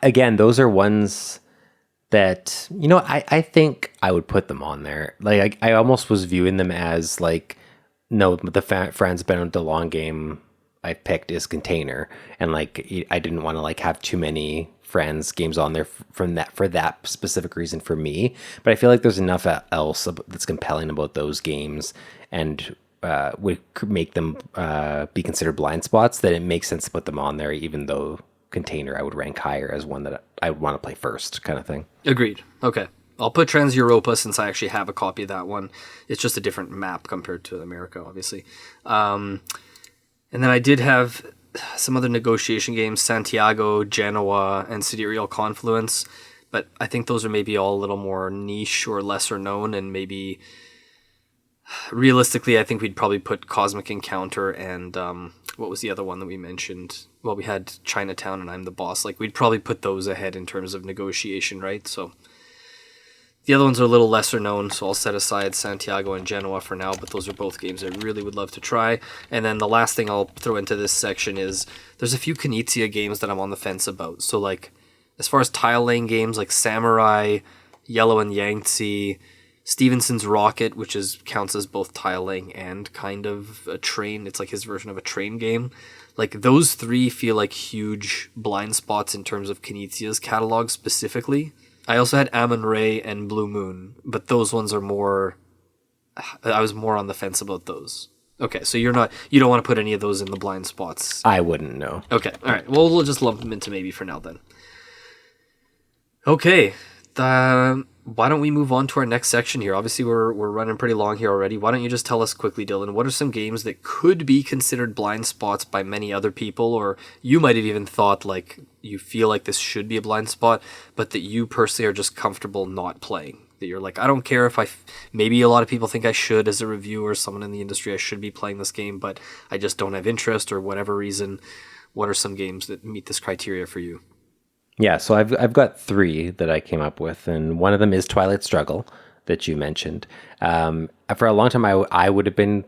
Again, those are ones that, I think I would put them on there. Like I almost was viewing them as like, no, the Franz Benno Delong game I picked is Container, and like I didn't want to like have too many Franz games on there for that specific reason for me. But I feel like there's enough else that's compelling about those games, and would make them be considered blind spots that it makes sense to put them on there, even though Container I would rank higher as one that I would want to play first, kind of thing. Agreed. Okay. I'll put Trans Europa since I actually have a copy of that one. It's just a different map compared to America, obviously. And then I did have some other negotiation games, Santiago, Genoa, and Sidereal Confluence. But I think those are maybe all a little more niche or lesser known, and maybe realistically, I think we'd probably put Cosmic Encounter and what was the other one that we mentioned? Well, we had Chinatown and I'm the Boss. Like we'd probably put those ahead in terms of negotiation, right? So the other ones are a little lesser known, so I'll set aside Santiago and Genoa for now, but those are both games I really would love to try. And then the last thing I'll throw into this section is there's a few Knizia games that I'm on the fence about. So like as far as tile laying games like Samurai, Yellow and Yangtze, Stevenson's Rocket, which counts as both tile laying and kind of a train. It's like his version of a train game. Like those three feel like huge blind spots in terms of Knizia's catalog specifically. I also had Amun-Re and Blue Moon, but those ones are more... I was more on the fence about those. Okay, so you don't want to put any of those in the blind spots. I wouldn't know. Okay, all right. Well, we'll just lump them into maybe for now then. Okay, why don't we move on to our next section here? Obviously, we're running pretty long here already. Why don't you just tell us quickly, Dylan, what are some games that could be considered blind spots by many other people, or you might have even thought like you feel like this should be a blind spot, but that you personally are just comfortable not playing? That you're like, I don't care if maybe a lot of people think I should as a reviewer, someone in the industry, I should be playing this game, but I just don't have interest or whatever reason. What are some games that meet this criteria for you? Yeah, so I've got three that I came up with, and one of them is Twilight Struggle that you mentioned. For a long time, I would have been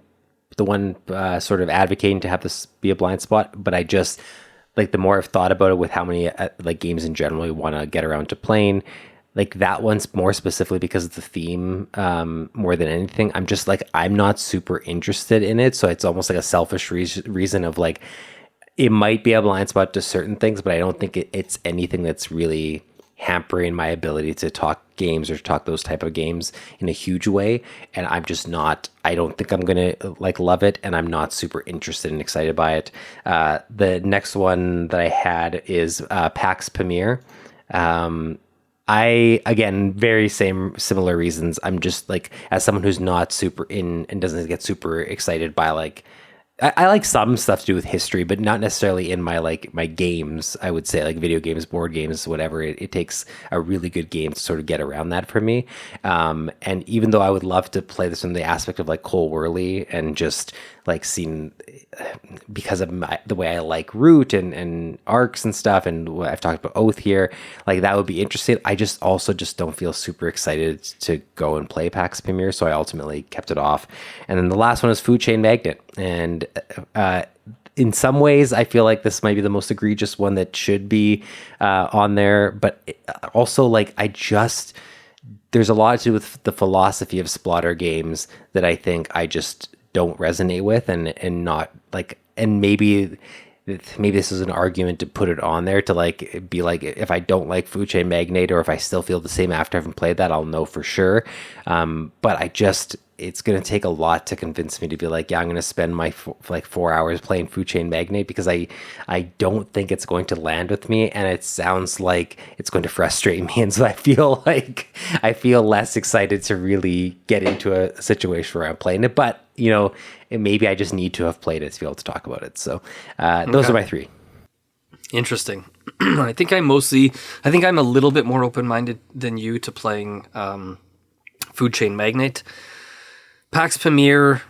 the one sort of advocating to have this be a blind spot, but I just, like, the more I've thought about it with how many like games in general you want to get around to playing, like that one's more specifically because of the theme more than anything. I'm just like, I'm not super interested in it, so it's almost like a selfish reason of like, it might be a blind spot to certain things, but I don't think it's anything that's really hampering my ability to talk games or talk those type of games in a huge way. And I'm just not, I don't think I'm going to like love it, and I'm not super interested and excited by it. The next one that I had is PAX Pamir. Again, very similar reasons. I'm just like, as someone who's not super in and doesn't get super excited by like, I like some stuff to do with history, but not necessarily in my games. I would say like video games, board games, whatever. It takes a really good game to sort of get around that for me. And even though I would love to play this from the aspect of like Cole Wehrle and just like seeing, because of the way I like Root and Arcs and stuff, and what I've talked about Oath here, like that would be interesting. I just don't feel super excited to go and play PAX Premier, so I ultimately kept it off. And then the last one is Food Chain Magnate, and in some ways I feel like this might be the most egregious one that should be on there, but also like there's a lot to do with the philosophy of Splotter games that I think I just don't resonate with, and not like, and maybe this is an argument to put it on there to like be like, if I don't like Food Chain Magnate, or if I still feel the same after having played that, I'll know for sure. But it's going to take a lot to convince me to be like, yeah, I'm going to spend my 4 hours playing Food Chain Magnate, because I don't think it's going to land with me, and it sounds like it's going to frustrate me. And so I feel less excited to really get into a situation where I'm playing it. But, you know, maybe I just need to have played it to be able to talk about it. So those are my three. Interesting. I think I'm a little bit more open-minded than you to playing Food Chain Magnate. PAX Pamir,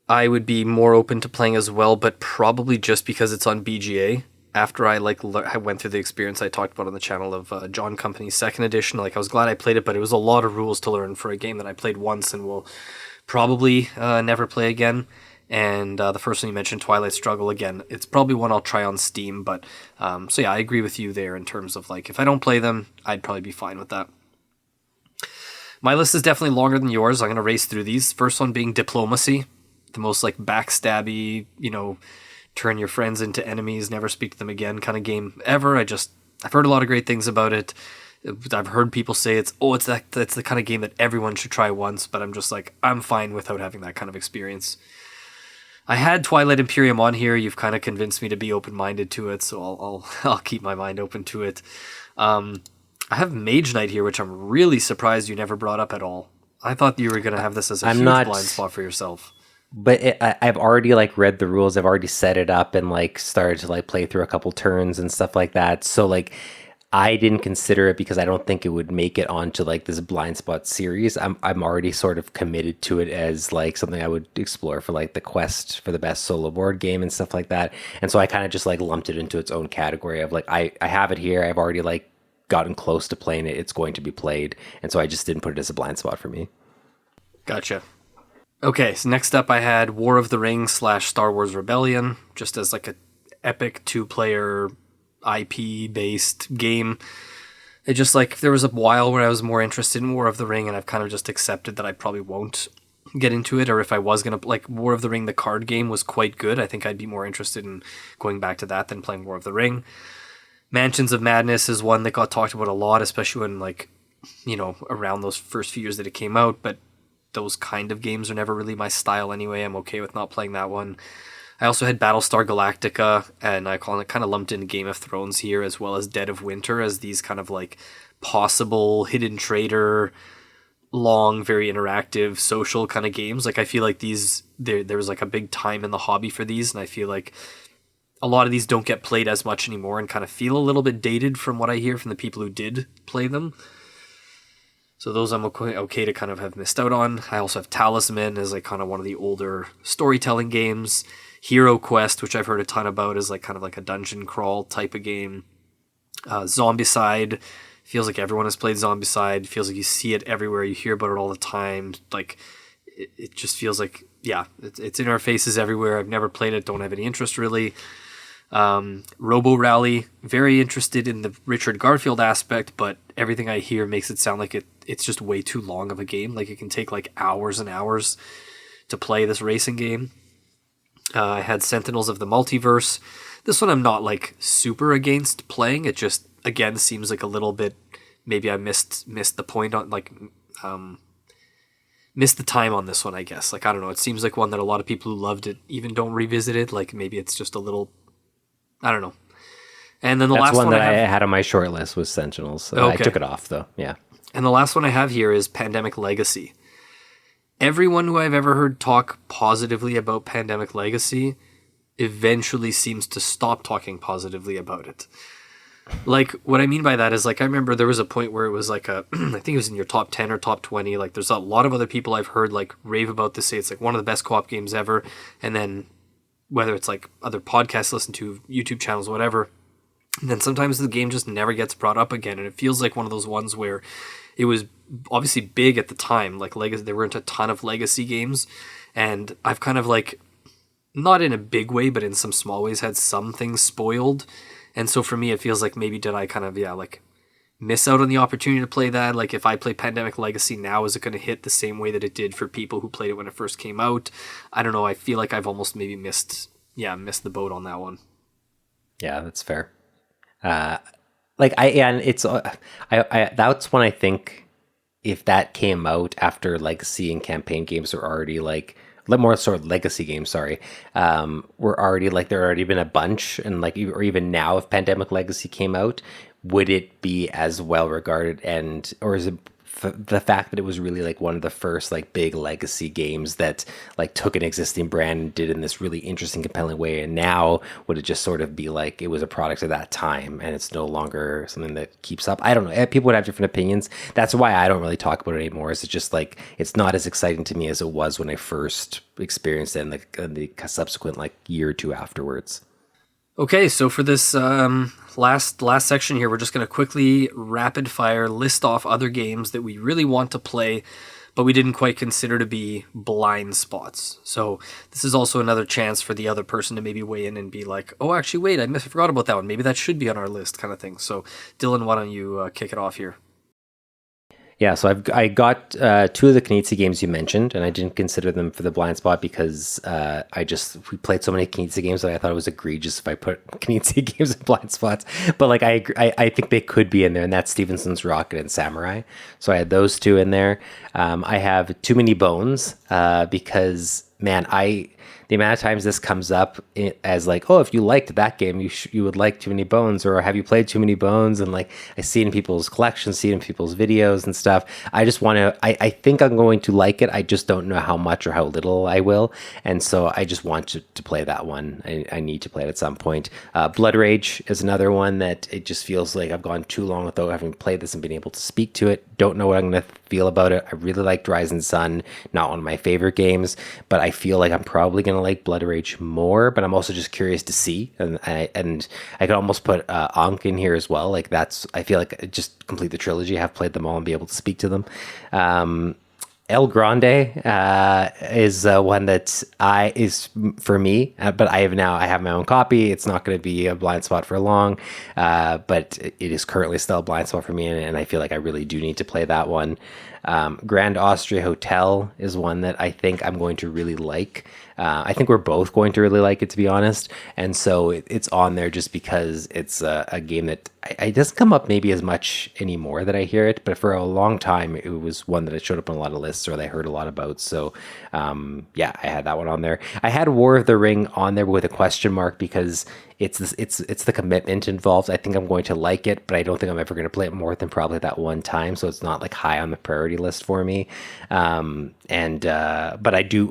I would be more open to playing as well, but probably just because it's on BGA. After I went through the experience I talked about on the channel of John Company's second edition, like I was glad I played it, but it was a lot of rules to learn for a game that I played once and will probably never play again. And the first one you mentioned, Twilight Struggle, again, it's probably one I'll try on Steam, but so yeah, I agree with you there in terms of like, if I don't play them, I'd probably be fine with that. My list is definitely longer than yours. I'm going to race through these. First one being Diplomacy, the most like backstabby, you know, turn your friends into enemies, never speak to them again kind of game ever. I've heard a lot of great things about it. I've heard people say that's the kind of game that everyone should try once, but I'm just like, I'm fine without having that kind of experience. I had Twilight Imperium on here. You've kind of convinced me to be open-minded to it, so I'll keep my mind open to it. I have Mage Knight here, which I'm really surprised you never brought up at all. I thought you were going to have this as a huge blind spot for yourself. But I've already like read the rules. I've already set it up and like started to like play through a couple turns and stuff like that. So like I didn't consider it because I don't think it would make it onto like this blind spot series. I'm already sort of committed to it as like something I would explore for like the quest for the best solo board game and stuff like that. And so I kind of just like lumped it into its own category of like, I have it here. I've already like gotten close to playing it. It's going to be played. And so I just didn't put it as a blind spot for me. Gotcha. Okay, so next up I had War of the Rings / Star Wars Rebellion, just as like a epic 2-player IP-based game. It just like, there was a while where I was more interested in War of the Ring, and I've kind of just accepted that I probably won't get into it, or if I was going to, like, War of the Ring, the card game was quite good. I think I'd be more interested in going back to that than playing War of the Ring. Mansions of Madness is one that got talked about a lot, especially when, like, you know, around those first few years that it came out, but those kind of games are never really my style anyway. I'm okay with not playing that one. I also had Battlestar Galactica, and I kind of lumped in Game of Thrones here, as well as Dead of Winter, as these kind of like possible hidden traitor, long, very interactive, social kind of games. Like, I feel like there was like a big time in the hobby for these, and I feel like a lot of these don't get played as much anymore and kind of feel a little bit dated from what I hear from the people who did play them. So those I'm okay to kind of have missed out on. I also have Talisman as like kind of one of the older storytelling games. Hero Quest, which I've heard a ton about, is like kind of like a dungeon crawl type of game. Zombicide, feels like everyone has played Zombicide. Feels like you see it everywhere. You hear about it all the time. Like, it just feels like, yeah, it's in our faces everywhere. I've never played it. Don't have any interest really. Robo Rally, very interested in the Richard Garfield aspect, but everything I hear makes it sound like it's just way too long of a game. Like, it can take like hours and hours to play this racing game. I had Sentinels of the Multiverse. This one I'm not like super against playing. It just, again, seems like a little bit, maybe I missed the point on, like, missed the time on this one, I guess. Like, I don't know. It seems like one that a lot of people who loved it even don't revisit it. Like, maybe it's just a little, I don't know. And then the last one that I had on my short list was Sentinels. So okay. I took it off though. Yeah. And the last one I have here is Pandemic Legacy. Everyone who I've ever heard talk positively about Pandemic Legacy eventually seems to stop talking positively about it. Like, what I mean by that is, like, I remember there was a point where it was like I think it was in your top 10 or top 20. Like, there's a lot of other people I've heard like rave about this, say it's like one of the best co-op games ever. And then whether it's like other podcasts listen to, YouTube channels, whatever, and then sometimes the game just never gets brought up again. And it feels like one of those ones where it was obviously big at the time. Like, there weren't a ton of legacy games. And I've kind of like, not in a big way, but in some small ways, had some things spoiled. And so for me, it feels like maybe did I kind of, like, miss out on the opportunity to play that? Like, if I play Pandemic Legacy now, is it going to hit the same way that it did for people who played it when it first came out? I don't know. I feel like I've almost maybe missed the boat on that one. Yeah, that's fair. That's when I think if that came out after legacy and campaign games are already like, more sort of legacy games, were already like, there already been a bunch, and like, or even now if Pandemic Legacy came out, would it be as well regarded, or is it the fact that it was really like one of the first like big legacy games that like took an existing brand and did it in this really interesting, compelling way, and now would it just sort of be like it was a product of that time and it's no longer something that keeps up? I don't know. People would have different opinions. That's why I don't really talk about it anymore. It's just like, it's not as exciting to me as it was when I first experienced it, and the subsequent like year or two afterwards. Okay, so for this last section here, we're just going to quickly rapid fire list off other games that we really want to play, but we didn't quite consider to be blind spots. So this is also another chance for the other person to maybe weigh in and be like, oh, actually, wait, I forgot about that one. Maybe that should be on our list, kind of thing. So Dylan, why don't you kick it off here? Yeah, so I got two of the Knizia games you mentioned, and I didn't consider them for the blind spot because we played so many Knizia games that I thought it was egregious if I put Knizia games in blind spots. But like I think they could be in there, and that's Stevenson's Rocket and Samurai. So I had those two in there. I have Too Many Bones because, man, the amount of times this comes up as like, oh, if you liked that game, you would like Too Many Bones, or have you played Too Many Bones? And like, I see it in people's collections, see it in people's videos and stuff. I just want to, I think I'm going to like it. I just don't know how much or how little I will. And so I just want to play that one. I need to play it at some point. Blood Rage is another one that it just feels like I've gone too long without having played this and been able to speak to it. Don't know what I'm going to feel about it. I really liked Rise and Sun, not one of my favorite games, but I feel like I'm probably going to like Blood Rage more, but I'm also just curious to see, and I could almost put Ankh in here as well. Like, that's, I feel like just complete the trilogy, have played them all and be able to speak to them. El Grande is one that is for me, but I have my own copy. It's not going to be a blind spot for long, but it is currently still a blind spot for me, and I feel like I really do need to play that one. Grand Austria Hotel is one that I think I'm going to really like. I think we're both going to really like it, to be honest. And so it's on there just because it's a game that it doesn't come up maybe as much anymore that I hear it, but for a long time, it was one that it showed up on a lot of lists or that I heard a lot about. So yeah, I had that one on there. I had War of the Ring on there with a question mark because it's the commitment involved. I think I'm going to like it, but I don't think I'm ever going to play it more than probably that one time. So it's not like high on the priority list for me. But I do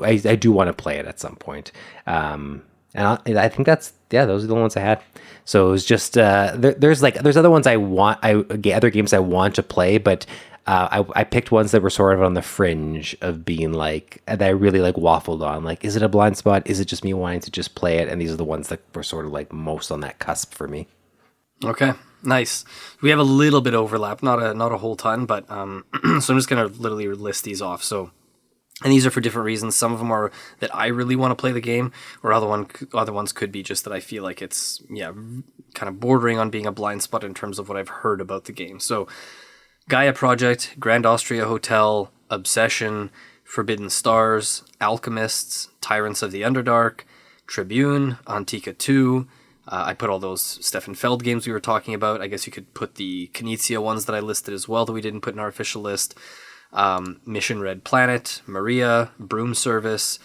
want to play it at some point. And I think those are the ones I had. So it was just there's other ones other games I want to play, but I picked ones that were sort of on the fringe of being like, that I really like waffled on. Like, is it a blind spot? Is it just me wanting to just play it? And these are the ones that were sort of like most on that cusp for me. Okay, nice. We have a little bit of overlap, not a whole ton, but so I'm just gonna literally list these off. So, and these are for different reasons. Some of them are that I really want to play the game, or other ones could be just that I feel like it's kind of bordering on being a blind spot in terms of what I've heard about the game. So, Gaia Project, Grand Austria Hotel, Obsession, Forbidden Stars, Alchemists, Tyrants of the Underdark, Tribune, Antica 2. I put all those Stefan Feld games we were talking about. I guess you could put the Knizia ones that I listed as well that we didn't put in our official list. Mission Red Planet, Maria, Broom Service,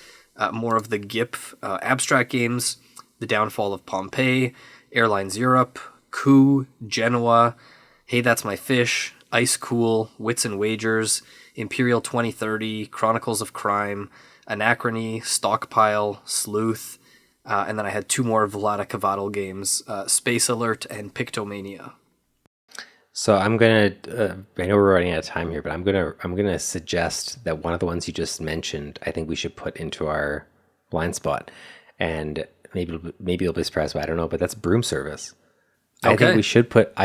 more of the GIPF abstract games, The Downfall of Pompeii, Airlines Europe, Coup, Genoa, Hey That's My Fish, Ice Cool, Wits and Wagers, Imperial 2030, Chronicles of Crime, Anachrony, Stockpile, Sleuth, and then I had two more Vlada Cavadal games, Space Alert and Pictomania. So I'm gonna. I know we're running out of time here, but I'm gonna suggest that one of the ones you just mentioned, I think we should put into our blind spot, and maybe you'll be surprised by, I don't know, but that's Broom Service. Okay. I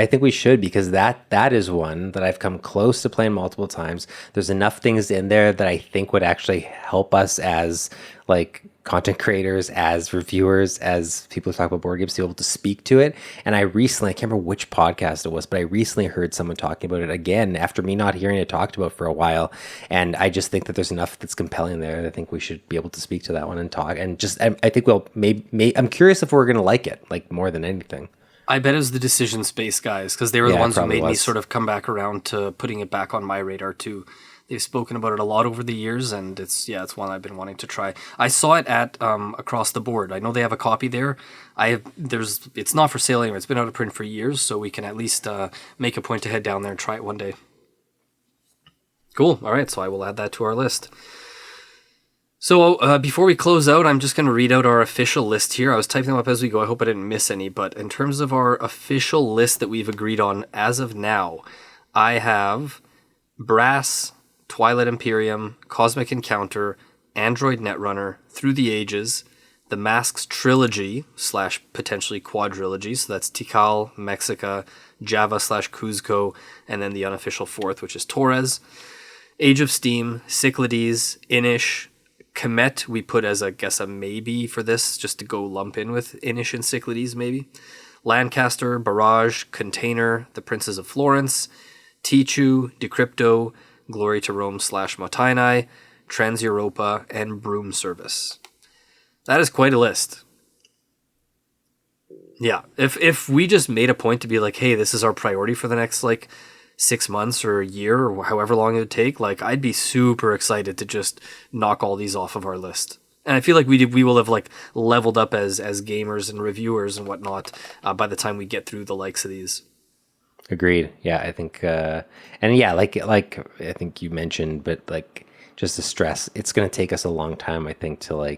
think we should because that is one that I've come close to playing multiple times. There's enough things in there that I think would actually help us as like content creators, as reviewers, as people who talk about board games to be able to speak to it. And I can't remember which podcast it was, but I recently heard someone talking about it again after me not hearing it talked about for a while. And I just think that there's enough that's compelling there. I think we should be able to speak to that one and talk. And just, I think I'm curious if we're going to like it, like more than anything. I bet it was the Decision Space guys, because they were the ones who made me sort of come back around to putting it back on my radar too. They've spoken about it a lot over the years, and it's one I've been wanting to try. I saw it at Across the Board. I know they have a copy there. It's not for sale anyway. It's been out of print for years, so we can at least make a point to head down there and try it one day. Cool. All right, so I will add that to our list. So before we close out, I'm just going to read out our official list here. I was typing them up as we go. I hope I didn't miss any. But in terms of our official list that we've agreed on as of now, I have Brass, Twilight Imperium, Cosmic Encounter, Android Netrunner, Through the Ages, the Masks Trilogy / potentially quadrilogy. So that's Tikal, Mexica, Java / Cuzco, and then the unofficial fourth, which is Torres. Age of Steam, Cyclades, Inish, Kemet we put as a maybe for this, just to go lump in with Inish and Cyclades maybe. Lancaster, Barrage, Container, The Princes of Florence, Tichu, Decrypto, Glory to Rome / Motainai, Trans Europa, and Broom Service. That is quite a list. Yeah, if we just made a point to be like, hey, this is our priority for the next 6 months or a year or however long it would take, I'd be super excited to just knock all these off of our list. And I feel like we will have leveled up as gamers and reviewers and whatnot by the time we get through the likes of these. Agreed. Yeah, I think, and yeah, like I think you mentioned, but just to stress, it's going to take us a long time, I think, to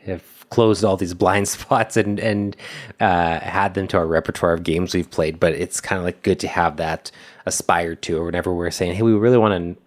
have closed all these blind spots and had them to our repertoire of games we've played. But it's kind of good to have that aspired to, or whenever we're saying, hey, we really want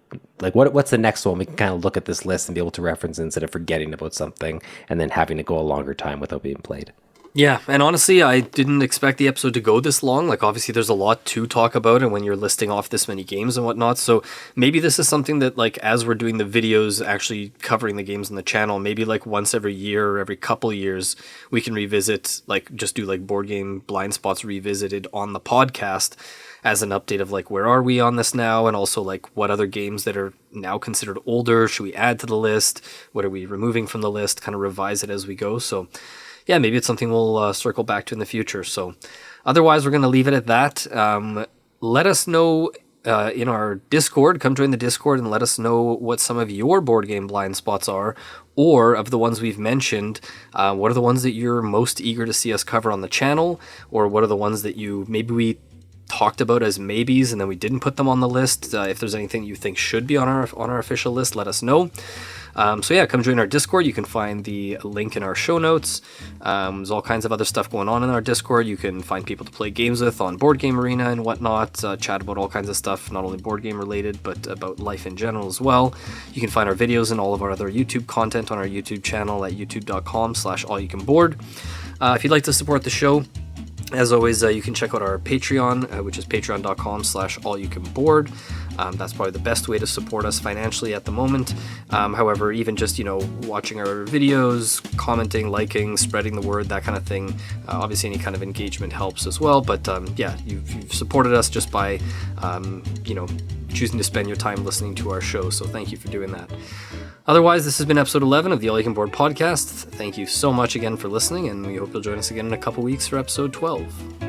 to, what's the next one? We can kind of look at this list and be able to reference it instead of forgetting about something and then having to go a longer time without being played. Yeah, and honestly, I didn't expect the episode to go this long. Like, obviously, there's a lot to talk about, and when you're listing off this many games and whatnot, so maybe this is something that, like, as we're doing the videos, actually covering the games on the channel, maybe like once every year or every couple years, we can revisit, like, just do like board game blind spots revisited on the podcast as an update of like where are we on this now, and also like what other games that are now considered older should we add to the list, what are we removing from the list, kind of revise it as we go. So yeah, maybe it's something we'll circle back to in the future. So otherwise, we're going to leave it at that. Let us know in our Discord. Come join the Discord and let us know what some of your board game blind spots are, or of the ones we've mentioned, what are the ones that you're most eager to see us cover on the channel, or what are the ones that maybe we talked about as maybes and then we didn't put them on the list. If there's anything you think should be on our official list, let us know. So yeah, come join our Discord. You can find the link in our show notes. There's all kinds of other stuff going on in our Discord. You can find people to play games with on Board Game Arena and whatnot, chat about all kinds of stuff, not only board game related, but about life in general as well. You can find our videos and all of our other YouTube content on our YouTube channel at youtube.com/allyoucanboard. If you'd like to support the show, as always, you can check out our Patreon, which is patreon.com/allyoucanboard. That's probably the best way to support us financially at the moment. However, even just, watching our videos, commenting, liking, spreading the word, that kind of thing, obviously any kind of engagement helps as well. But yeah, you've supported us just by, choosing to spend your time listening to our show. So thank you for doing that. Otherwise, this has been episode 11 of the All You Can Board podcast. Thank you so much again for listening, and we hope you'll join us again in a couple weeks for episode 12.